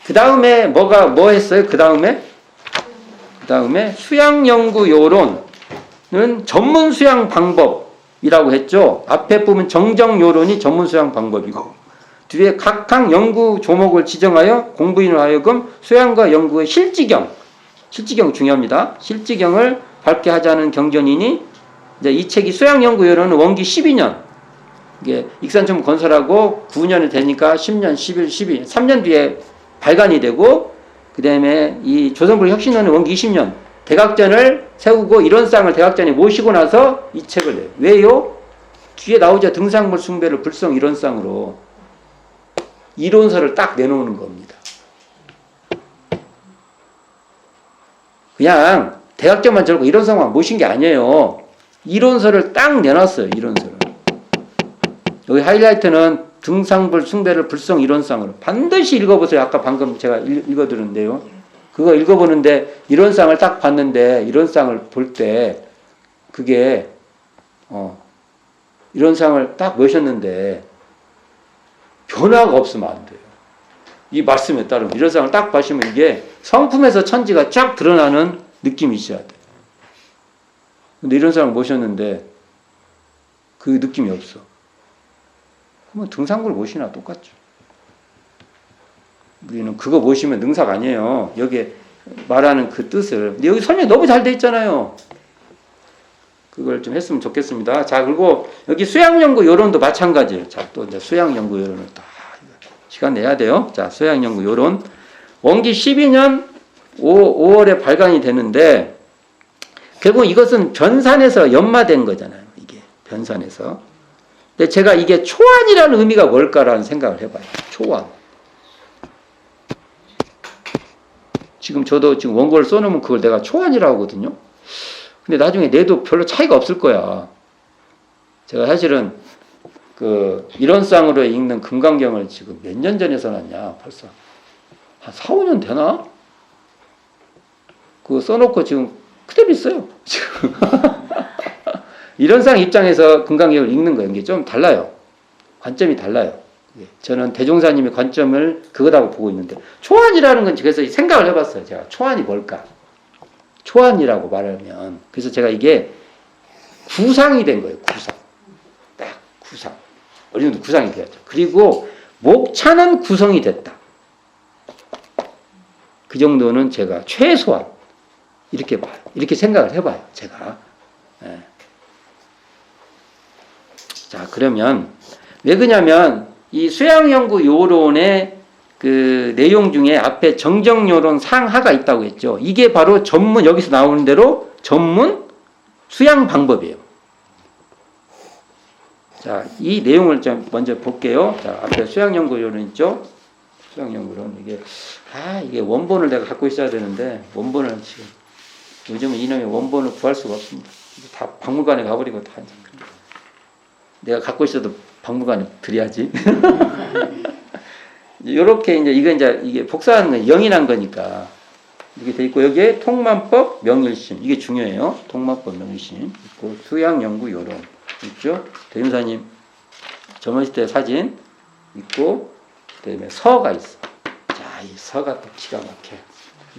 그 다음에 뭐 했어요? 그 다음에 수양연구 요론은 전문 수양 방법이라고 했죠. 앞에 보면 정정 요론이 전문 수양 방법이고 뒤에 각각 연구 조목을 지정하여 공부인을 하여금 수양과 연구의 실지경 중요합니다. 실지경을 밝게 하자는 경전이니 이제 이 책이 수양연구요론은 원기 12년 이게 익산천 건설하고 9년이 되니까 10년, 11, 12, 3년 뒤에 발간이 되고 그 다음에 이 조선불 혁신론은 원기 20년 대각전을 세우고 이론상을 대각전에 모시고 나서 이 책을 내요. 왜요? 뒤에 나오죠. 등상물 숭배를 불성 이론상으로 이론서를 딱 내놓는 겁니다. 그냥 대학점만 저고 이론상만 모신 게 아니에요. 이론서를 딱 내놨어요. 이론서를. 여기 하이라이트는 등상불 숭배를 불성 이론상으로 반드시 읽어보세요. 아까 방금 제가 읽어드렸는데요. 그거 읽어보는데 이론상을 딱 봤는데 이론상을 볼 때 그게 이론상을 딱 모셨는데 변화가 없으면 안 돼요. 이 말씀에 따르면 이론상을 딱 보시면 이게 성품에서 천지가 쫙 드러나는 느낌이 있어야 돼요. 근데 이론상을 모셨는데 그 느낌이 없어. 그러면 등상불 모시나 똑같죠. 우리는 그거 모시면 능사가 아니에요. 여기에 말하는 그 뜻을. 근데 여기 설명이 너무 잘 돼 있잖아요. 그걸 좀 했으면 좋겠습니다. 자, 그리고 여기 수양연구 요론도 마찬가지예요. 자, 또 이제 수양연구 요론을 딱 시간 내야 돼요. 자, 수양연구 요론. 원기 12년 5월에 발간이 되는데 결국 이것은 변산에서 연마된 거잖아요. 이게 변산에서. 근데 제가 이게 초안이라는 의미가 뭘까라는 생각을 해봐요. 초안. 지금 저도 지금 원고를 써놓으면 그걸 내가 초안이라고 하거든요. 근데 나중에 내도 별로 차이가 없을 거야. 제가 사실은 그 이론상으로 읽는 금강경을 지금 몇 년 전에 써놨냐. 벌써 한 4, 5년 되나? 그거 써놓고 지금 그대로 있어요. 지금. 이론상 입장에서 금강경을 읽는 거예요. 이게 좀 달라요. 관점이 달라요. 저는 대종사님의 관점을 그거라고 보고 있는데 초안이라는 건 그래서 생각을 해봤어요. 제가 초안이 뭘까? 초안이라고 말하면 그래서 제가 이게 구상이 된 거예요. 구상. 딱 구상. 어느 정도 구상이 되었죠. 그리고 목차는 구성이 됐다. 그 정도는 제가 최소한 이렇게 봐요. 이렇게 생각을 해봐요. 제가. 네. 자, 그러면 왜 그러냐면 이 수양연구 요론의 그 내용 중에 앞에 정정요론 상하가 있다고 했죠. 이게 바로 전문, 여기서 나오는 대로 전문 수양 방법이에요. 자, 이 내용을 좀 먼저 볼게요. 자, 앞에 수양연구 요론 있죠. 수양연구 요론. 이게 원본을 내가 갖고 있어야 되는데, 원본을 지금, 요즘은 이놈의 원본을 구할 수가 없습니다. 다 박물관에 가버리고 다. 내가 갖고 있어도 박물관에 드려야지. 요렇게 이게 복사하는 건 영인한 거니까. 이게 돼 있고, 여기에 통만법 명일심. 이게 중요해요. 통만법 명일심. 있고, 수양연구 요론. 있죠? 대윤사님 젊으실 때 사진 있고, 그 다음에 서가 있어. 자, 이 서가 또 기가 막혀.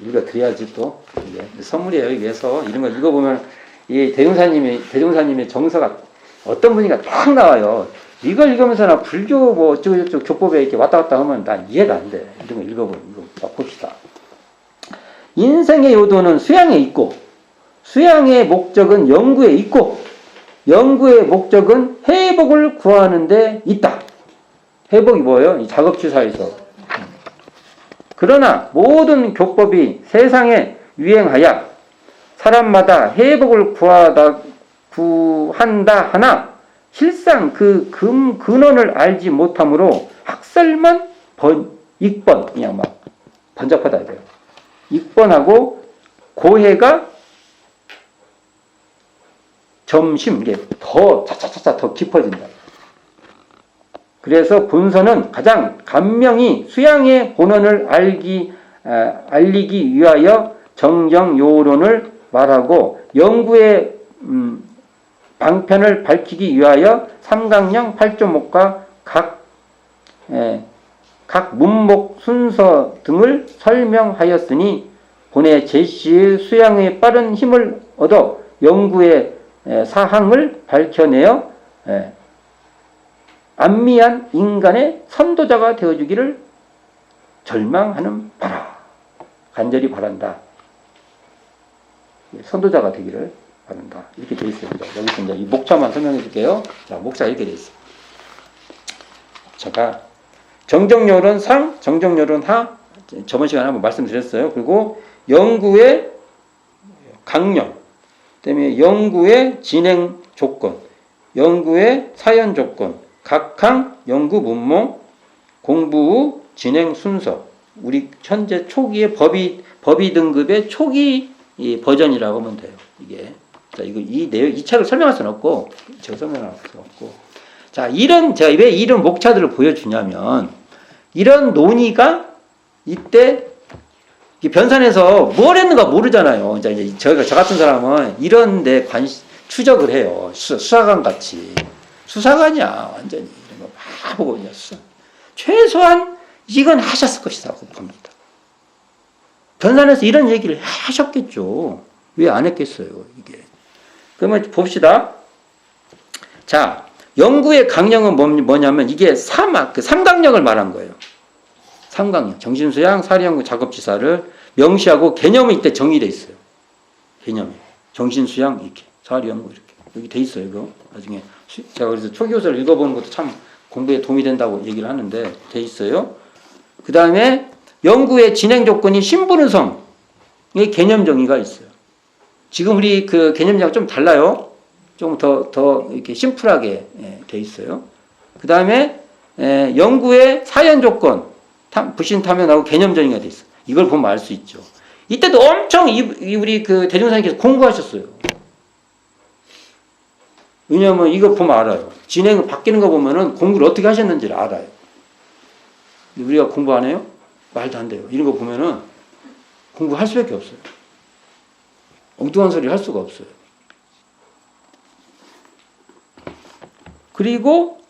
읽어드려야지 또. 이게 선물이에요. 이게 서. 이런 거 읽어보면, 이 대종사님의 정서가 어떤 분위기가 딱 나와요. 이걸 읽으면서 나 불교 뭐 어쩌고저쩌고 교법에 이렇게 왔다 갔다 하면 난 이해가 안 돼. 이런 거 읽어보면, 이거 봅시다. 인생의 요도는 수양에 있고, 수양의 목적은 연구에 있고, 연구의 목적은 회복을 구하는 데 있다. 회복이 뭐예요? 이 작업주사에서. 그러나 모든 교법이 세상에 유행하여 사람마다 회복을 구한다 하나 실상 그 근원을 알지 못하므로 학설만 익번, 그냥 막 번잡하다 이래요. 익번하고 고해가 점심, 이게 더 차차차차 더 깊어진다. 그래서 본서는 가장 감명이 수양의 본원을 알리기 위하여 정정요론을 말하고 연구의 방편을 밝히기 위하여 삼강령 8조목과 각 문목 순서 등을 설명하였으니 본의 제시의 수양의 빠른 힘을 얻어 연구의 사항을 밝혀내어 안미한 인간의 선도자가 되어주기를 절망하는 바라. 간절히 바란다. 선도자가 되기를 바란다. 이렇게 되어 있습니다. 여기서 이제 이 목차만 설명해 줄게요. 자, 목차 이렇게 되어 있어요. 목차가 정정열은 상, 정정열은 하. 저번 시간에 한번 말씀드렸어요. 그리고 연구의 강령, 그다음에 연구의 진행 조건, 연구의 사연 조건, 각항 연구 문목, 공부 후 진행 순서. 우리 현재 초기의 법의 등급의 초기 이 버전이라고 하면 돼요. 이게. 자, 이거 이 내용 이 책을 설명할 수는 없고 제가 설명할 수 없고. 자, 제가 왜 이런 목차들을 보여주냐면 이런 논의가 이때 변산에서 뭘 했는가 모르잖아요. 이제 저 같은 사람은 이런데 추적을 해요. 수사관 같이. 수사관이야, 완전히. 이런 거 막 보고 그냥 최소한 이건 하셨을 것이다 봅니다. 변산에서 이런 얘기를 하셨겠죠. 왜 안 했겠어요, 이게. 그러면 봅시다. 자, 연구의 강령은 뭐냐면 이게 삼강령을 말한 거예요. 삼강령. 정신수양, 사리연구, 작업지사를 명시하고 개념이 이때 정의되어 있어요. 개념이. 정신수양, 이렇게. 사리연구, 이렇게. 여기 돼 있어요, 이거. 나중에. 제가 그래서 초기호서를 읽어보는 것도 참 공부에 도움이 된다고 얘기를 하는데, 돼 있어요. 그 다음에 연구의 진행 조건이 신분의성의 개념 정의가 있어요. 지금 우리 그 개념 정의가 좀 달라요. 좀 더 이렇게 심플하게 돼 있어요. 그 다음에 연구의 사연 조건, 불신 탐연하고 개념 정의가 돼 있어요. 이걸 보면 알 수 있죠. 이때도 엄청 우리 그 대종사님께서 공부하셨어요. 왜냐하면 이거 보면 알아요. 진행 바뀌는 거 보면은 공부를 어떻게 하셨는지를 알아요. 우리가 공부 안 해요? 말도 안 돼요. 이런 거 보면은 공부할 수밖에 없어요. 엉뚱한 소리 할 수가 없어요. 그리고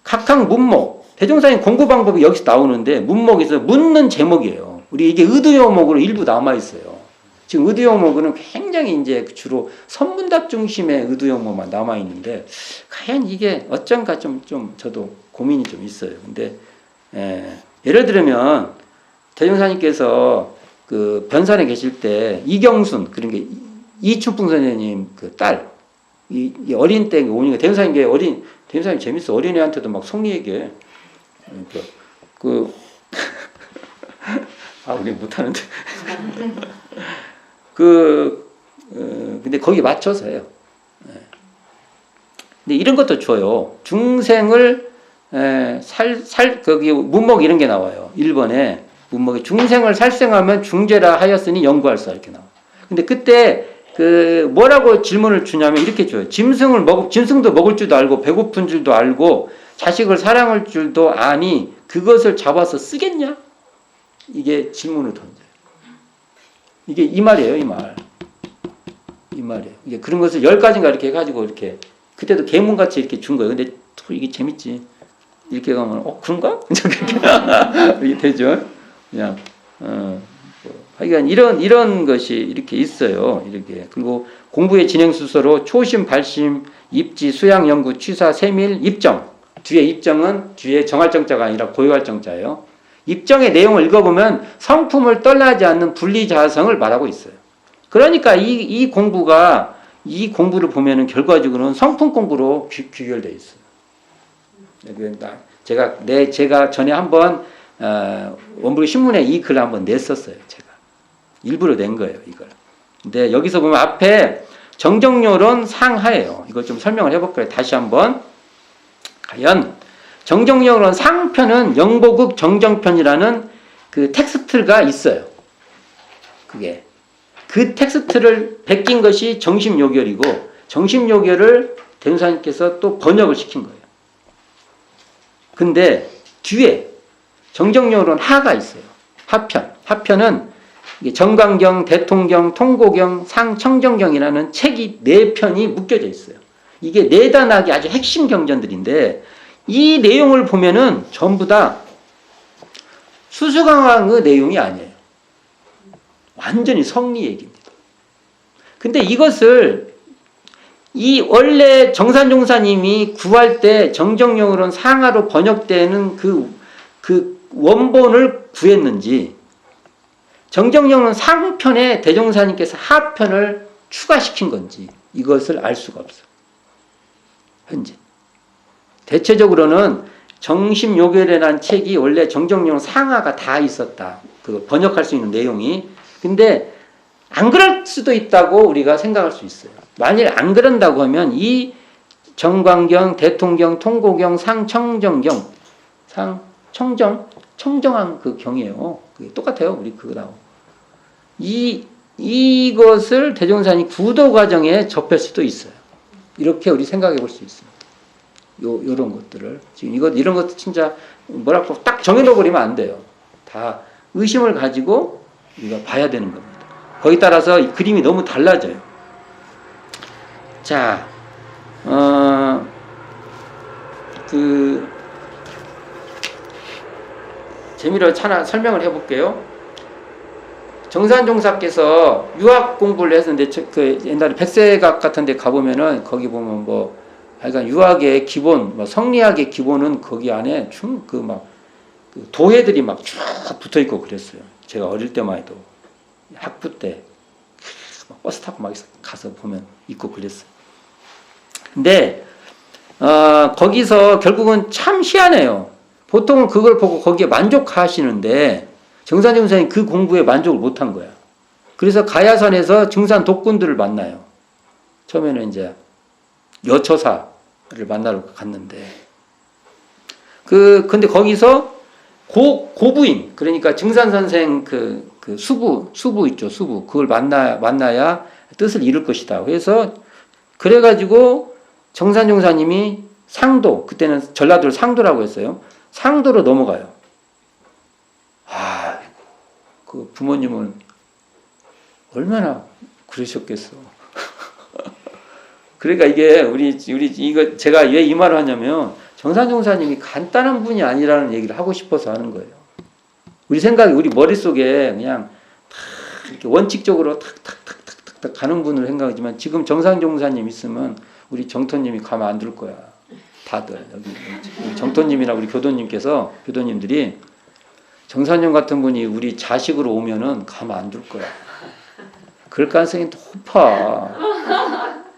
각각 문목. 대종사님 공부 방법이 여기서 나오는데 문목에서 묻는 제목이에요. 우리 이게 의도용목으로 일부 남아있어요. 지금 의도용목은 굉장히 이제 주로 선문답 중심의 의도용목만 남아있는데 과연 이게 어쩐가 좀 저도 고민이 좀 있어요. 근데 예를 들면 대종사님께서 그 변산에 계실 때 이경순 그런 게 이춘풍 선생님 그 딸 이 어린 때 오니까 대종사님 재밌어. 어린애한테도 막 속리 얘기해. 우리 못하는데. 근데 거기 맞춰서 해요. 근데 이런 것도 줘요. 중생을 거기 문목 이런 게 나와요. 1번에 문목에 중생을 살생하면 중죄라 하였으니 연구할사 이렇게 나와요. 근데 그때 뭐라고 질문을 주냐면 이렇게 줘요. 짐승도 먹을 줄도 알고 배고픈 줄도 알고 자식을 사랑할 줄도 아니 그것을 잡아서 쓰겠냐? 이게 질문을 던져요. 이게 이 말이에요, 이 말. 이 말이에요. 이게 그런 것을 10가지인가 이렇게 해가지고 이렇게 그때도 계문같이 이렇게 준 거예요. 근데 이게 재밌지. 이렇게 가면 그런가? 이렇게 되죠. 그냥 하여간 이런 것이 이렇게 있어요. 이렇게. 그리고 공부의 진행 순서로 초심, 발심, 입지, 수양, 연구, 취사, 세밀, 입정. 뒤에 입정은 뒤에 정할 정자가 아니라 고유할 정자예요. 입정의 내용을 읽어보면 성품을 떠나지 않는 분리자성을 말하고 있어요. 그러니까 이 공부를 보면은 결과적으로는 성품 공부로 귀결되어 있어요. 제가 전에 한번 원불교 신문에 이 글을 한번 냈었어요. 제가 일부러 낸 거예요, 이걸. 근데 여기서 보면 앞에 정정요론 상하예요. 이걸 좀 설명을 해볼까요? 다시 한번. 과연 정정요론 상편은 영보극 정정편이라는 그 텍스트가 있어요. 그게 그 텍스트를 베낀 것이 정심요결이고 정심요결을 대종사님께서 또 번역을 시킨 거예요. 근데 뒤에 정정요론 하가 있어요. 하편은 정강경, 대통경, 통고경, 상청정경이라는 책이 4편이 묶여져 있어요. 이게 내단하기 아주 핵심 경전들인데 이 내용을 보면은 전부 다 수수강왕의 내용이 아니에요. 완전히 성리 얘기입니다. 근데 이것을 이 원래 정산종사님이 구할 때 정정용으로는 상하로 번역되는 그 원본을 구했는지, 정정용은 상편에 대종사님께서 하편을 추가시킨 건지, 이것을 알 수가 없어. 현재. 대체적으로는 정심요결이라는 책이 원래 정정용 상하가 다 있었다. 그 번역할 수 있는 내용이. 근데 안 그럴 수도 있다고 우리가 생각할 수 있어요. 만일 안 그런다고 하면 이 정광경, 대통경, 통고경, 상청정경, 청정한 그 경이에요. 그게 똑같아요. 우리 그거하고. 이것을 대종사님 구도 과정에 접할 수도 있어요. 이렇게 우리 생각해 볼 수 있습니다. 요런 것들을. 지금 이런 것도 진짜 뭐라고 딱 정해놓어 버리면 안 돼요. 다 의심을 가지고 우리가 봐야 되는 겁니다. 거기에 따라서 이 그림이 너무 달라져요. 자, 재미로 하나 설명을 해볼게요. 정산종사께서 유학 공부를 했는데, 그 옛날에 백세각 같은 데 가보면은, 거기 보면 뭐, 하여간 유학의 기본, 뭐 성리학의 기본은 거기 안에 그 도해들이 막 쭉 붙어 있고 그랬어요. 제가 어릴 때만 해도. 학부 때, 버스 타고 막 가서 보면 있고 그랬어요. 근데, 거기서 결국은 참 희한해요. 보통은 그걸 보고 거기에 만족하시는데, 정산종사님 그 공부에 만족을 못한 거야. 그래서 가야산에서 증산 독군들을 만나요. 처음에는 이제 여처사를 만나러 갔는데, 근데 거기서 고부인, 그러니까 증산 선생 그 수부 있죠, 수부. 그걸 만나야 뜻을 이룰 것이다. 그래가지고 정산종사님이 상도, 그때는 전라도를 상도라고 했어요. 상도로 넘어가요. 그 부모님은 얼마나 그러셨겠어. 그러니까 이게 이거 제가 왜 이 말을 하냐면, 정산종사님이 간단한 분이 아니라는 얘기를 하고 싶어서 하는 거예요. 우리 머릿속에 그냥 이렇게 원칙적으로 탁탁탁탁탁 가는 분을 생각하지만, 지금 정산종사님 있으면 우리 정토님이 가만 안 둘 거야. 다들 여기 정토님이나 우리 교도님들이 정산용 같은 분이 우리 자식으로 오면은 가만 안 둘 거야. 그럴 가능성이 높아.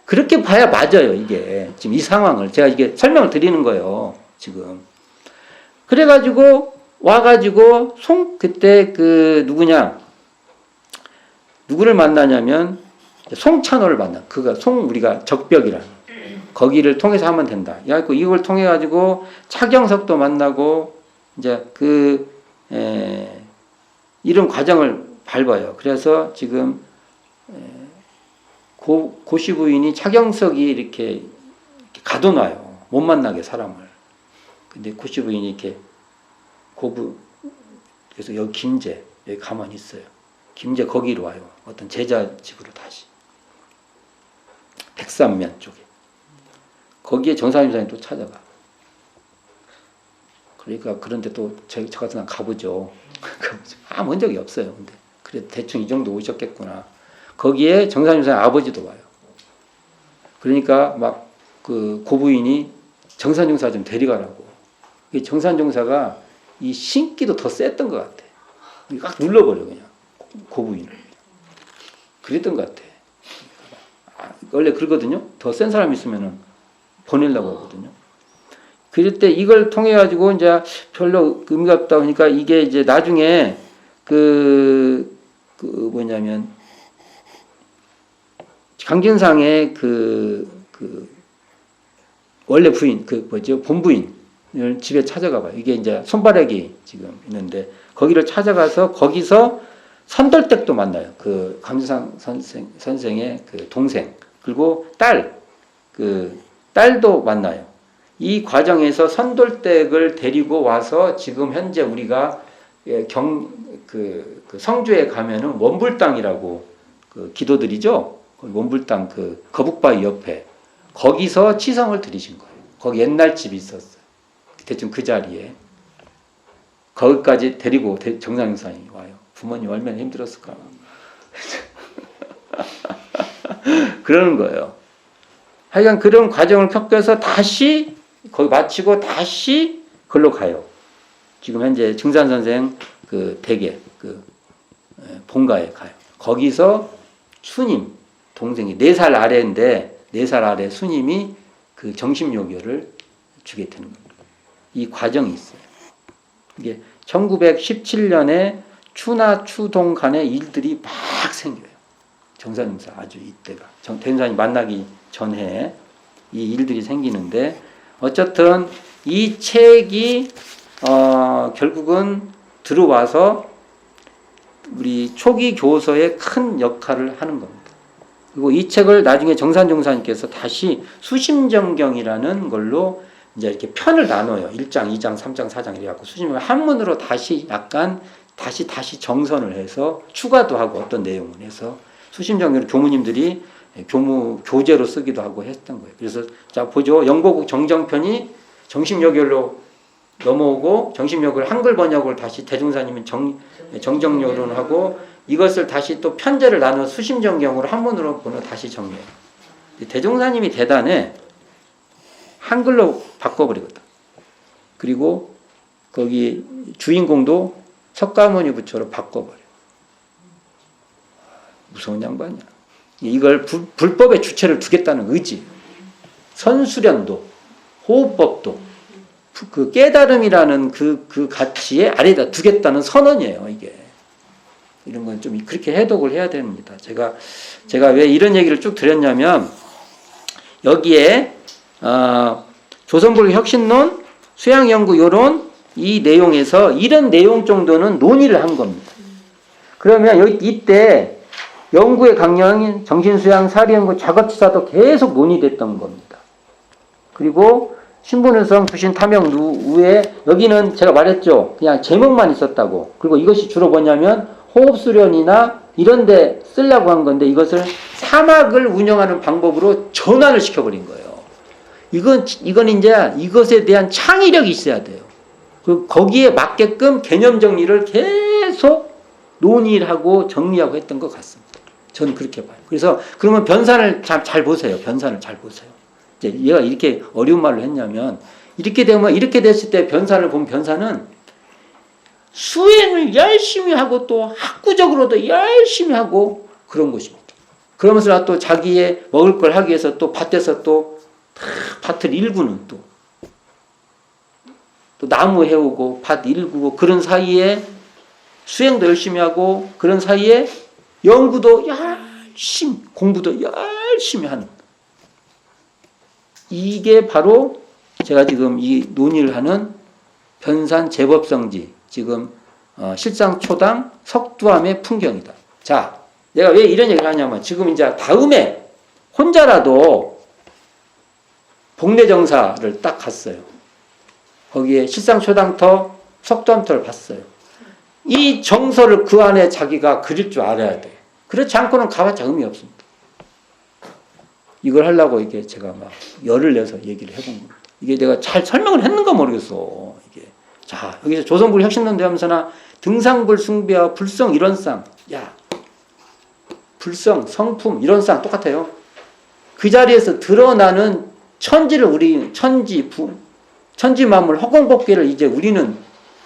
그렇게 봐야 맞아요, 이게. 지금 이 상황을. 제가 이게 설명을 드리는 거예요, 지금. 그래가지고, 와가지고, 그때 누구를 만나냐면, 송찬호를 만나. 우리가 적벽이라는. 거기를 통해서 하면 된다. 이걸 통해가지고, 차경석도 만나고, 이제 이런 과정을 밟아요. 그래서 지금 고시 부인이 차경석이 이렇게 가둬놔요. 못 만나게 사람을. 근데 고시 부인이 이렇게 그래서 여기 김제, 여기 가만히 있어요. 김제 거기로 와요. 어떤 제자 집으로 다시. 백삼면 쪽에. 거기에 정사님사님 또 찾아가. 그러니까 그런데 또 저 같은 사람 가보죠. 본 적이 없어요. 근데 그래 대충 이 정도 오셨겠구나. 거기에 정사님사님 아버지도 와요. 그러니까 막 그 고부인이 정산종사 좀 데려가라고. 정산종사가 이 신기도 더 셌던 것 같아. 꽉 눌러버려 그냥 고부인을. 그랬던 것 같아. 원래 그러거든요. 더 센 사람 있으면은 보내려고 하거든요. 그럴 때 이걸 통해 가지고 이제 별로 의미가 없다 보니까, 이게 이제 나중에 뭐냐면 강진상의 원래 부인, 본부인을 집에 찾아가 봐요. 이게 이제 손바닥이 지금 있는데, 거기를 찾아가서 거기서 선돌댁도 만나요. 그 강진상 선생의 그 동생, 그리고 딸도 만나요. 이 과정에서 선돌댁을 데리고 와서 지금 현재 우리가 성주에 가면은 원불당이라고 기도드리죠. 원불당 거북바위 옆에 거기서 치성을 드리신 거예요. 거기 옛날 집이 있었어요. 대충 그 자리에 거기까지 데리고 정상인사님이 와요. 부모님 얼마나 힘들었을까. 그러는 거예요. 하여간 그런 과정을 겪어서 다시 거기 마치고 다시 걸로 가요. 지금 현재 증산 선생 그 댁에 그 본가에 가요. 거기서 스님 동생이 4살 아래인데 4살 아래 스님이 그 정신요교를 주게 되는 겁니다. 이 과정이 있어요. 이게 1917년에 추나 추동 간에 일들이 막 생겨요. 정산용사 아주 이때가 대운산이 만나기 전에 이 일들이 생기는데 어쨌든 이 책이 결국은 들어와서 우리 초기 교서에 큰 역할을 하는 겁니다. 그리고 이 책을 나중에 정산종사님께서 다시 수심정경이라는 걸로 이제 이렇게 편을 나눠요. 1장, 2장, 3장, 4장 이래갖고 수심을 한문으로 다시 약간 다시 정선을 해서 추가도 하고 어떤 내용을 해서 수심정경을 교무님들이 교재로 쓰기도 하고 했던 거예요. 그래서 자 보죠. 영고국 정정편이 정심여결로 넘어오고 정심여결 한글 번역을 다시 대종사님은 정정여론 하고 이것을 다시 또 편제를 나눠 수심정경으로 한문으로 보는 다시 정리해요. 대종사님이 대단해. 한글로 바꿔버리거든. 그리고 거기 주인공도 석가모니 부처로 바꿔버려. 무서운 양반이야. 이걸 불법의 주체를 두겠다는 의지. 선수련도, 호흡법도, 그 깨달음이라는 그 가치에 아래다 두겠다는 선언이에요, 이게. 이런 건 좀 그렇게 해독을 해야 됩니다. 제가 왜 이런 얘기를 쭉 드렸냐면, 여기에, 조선불교 혁신론, 수양연구 요론, 이 내용에서 이런 내용 정도는 논의를 한 겁니다. 그러면 이때, 연구의 강령인 정신수양, 사리연구, 작업치사도 계속 논의됐던 겁니다. 그리고 신분은성, 주신, 탐욕, 누에 여기는 제가 말했죠. 그냥 제목만 있었다고. 그리고 이것이 주로 뭐냐면 호흡수련이나 이런 데 쓰려고 한 건데 이것을 사막을 운영하는 방법으로 전환을 시켜버린 거예요. 이건 이제 이것에 대한 창의력이 있어야 돼요. 그리고 거기에 맞게끔 개념 정리를 계속 논의를 하고 정리하고 했던 것 같습니다. 저는 그렇게 봐요. 그래서 그러면 변산을 잘 보세요. 변산을 잘 보세요. 이제 얘가 이렇게 어려운 말로 했냐면 이렇게 되면 이렇게 됐을 때 변산을 보면 변산은 수행을 열심히 하고 또 학구적으로도 열심히 하고 그런 것입니다. 그러면서 또 자기의 먹을 걸 하기 위해서 또 밭에서 또 밭을 일구는 또 나무 해오고 밭 일구고 그런 사이에 수행도 열심히 하고 그런 사이에 연구도 열심히 공부도 열심히 하는 이게 바로 제가 지금 이 논의를 하는 변산 제법성지 지금 실상초당 석두암의 풍경이다. 자, 내가 왜 이런 얘기를 하냐면 지금 이제 다음에 혼자라도 복례정사를 딱 갔어요. 거기에 실상초당터 석두암터를 봤어요. 이 정서를 그 안에 자기가 그릴 줄 알아야 돼. 그렇지 않고는 가봤자 의미 없습니다. 이걸 하려고 이게 제가 막 열을 내서 얘기를 해본 겁니다. 이게 내가 잘 설명을 했는가 모르겠어. 이게. 자, 여기서 조선불 혁신론 대하면서나 등상불 숭배와 불성 이론상. 야, 불성, 성품, 이론상 똑같아요. 그 자리에서 드러나는 천지를 우리, 천지 만물 허공법계를 이제 우리는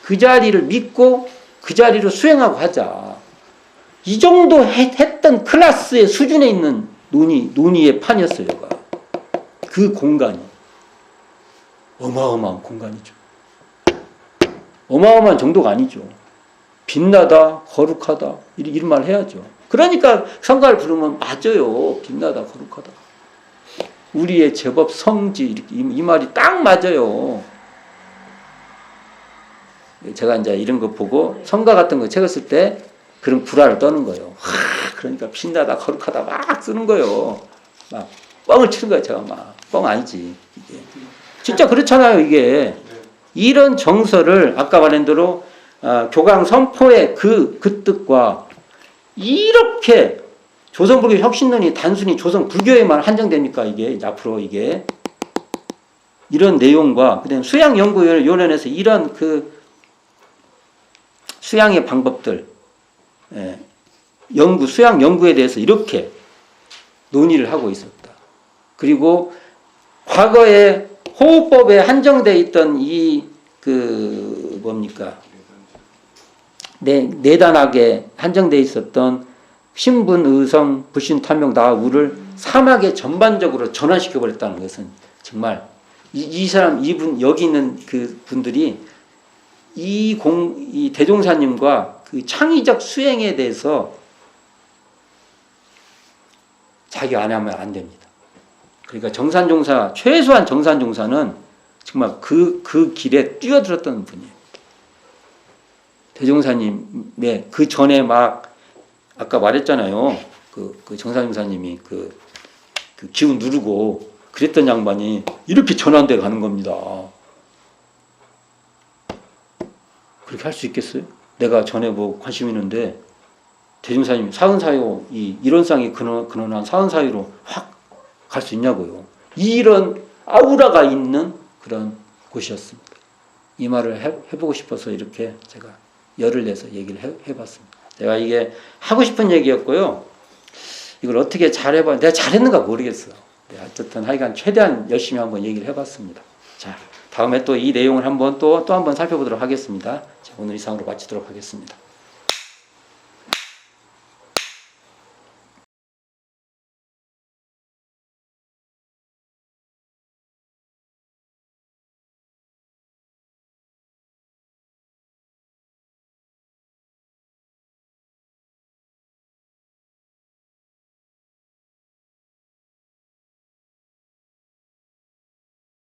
그 자리를 믿고 그 자리로 수행하고 하자. 이 정도 했던 클래스의 수준에 있는 논의의 판이었어요. 그 공간이. 어마어마한 공간이죠. 어마어마한 정도가 아니죠. 빛나다, 거룩하다, 이런 말 해야죠. 그러니까 성가를 부르면 맞아요. 빛나다, 거룩하다. 우리의 제법 성지, 이 말이 딱 맞아요. 제가 이제 이런 거 보고 성가 같은 거 책을 쓸 때 그런 구라를 떠는 거예요. 그러니까 빛나다 거룩하다 막 쓰는 거예요. 막 뻥을 치는 거예요. 제가 막 뻥 아니지 이게 진짜 그렇잖아요. 이게 이런 정서를 아까 말한 대로 교강 선포의 그 뜻과 이렇게 조선불교 혁신론이 단순히 조선 불교에만 한정됩니까? 이게 앞으로 이게 이런 내용과 그다음 수양 연구요론에서 이런 그 수양의 방법들, 수양 연구에 대해서 이렇게 논의를 하고 있었다. 그리고 과거에 호흡법에 한정돼 있던 내단하게 한정돼 있었던 신분, 의성, 불신, 탐욕, 나우를 사막에 전반적으로 전환시켜 버렸다는 것은 정말 이분 여기 있는 그 분들이 이 대종사님과 그 창의적 수행에 대해서 자기가 안 하면 안 됩니다. 그러니까 정산종사, 최소한 정산종사는 정말 그 길에 뛰어들었던 분이에요. 대종사님의 그 전에 막 아까 말했잖아요. 그 정산종사님이 그 기운 누르고 그랬던 양반이 이렇게 전환돼 가는 겁니다. 그렇게 할 수 있겠어요? 내가 전에 뭐 관심 있는데 대종사님 사은사유 이 이론상이 근원한 사은사유로 확 갈 수 있냐고요. 이런 아우라가 있는 그런 곳이었습니다. 이 말을 해보고 싶어서 이렇게 제가 열을 내서 얘기를 해봤습니다. 제가 이게 하고 싶은 얘기였고요. 이걸 어떻게 잘해봐. 내가 잘했는가 모르겠어요. 어쨌든 하여간 최대한 열심히 한번 얘기를 해봤습니다. 자, 다음에 또 이 내용을 한번 또 한 번 살펴보도록 하겠습니다. 자, 오늘 이상으로 마치도록 하겠습니다.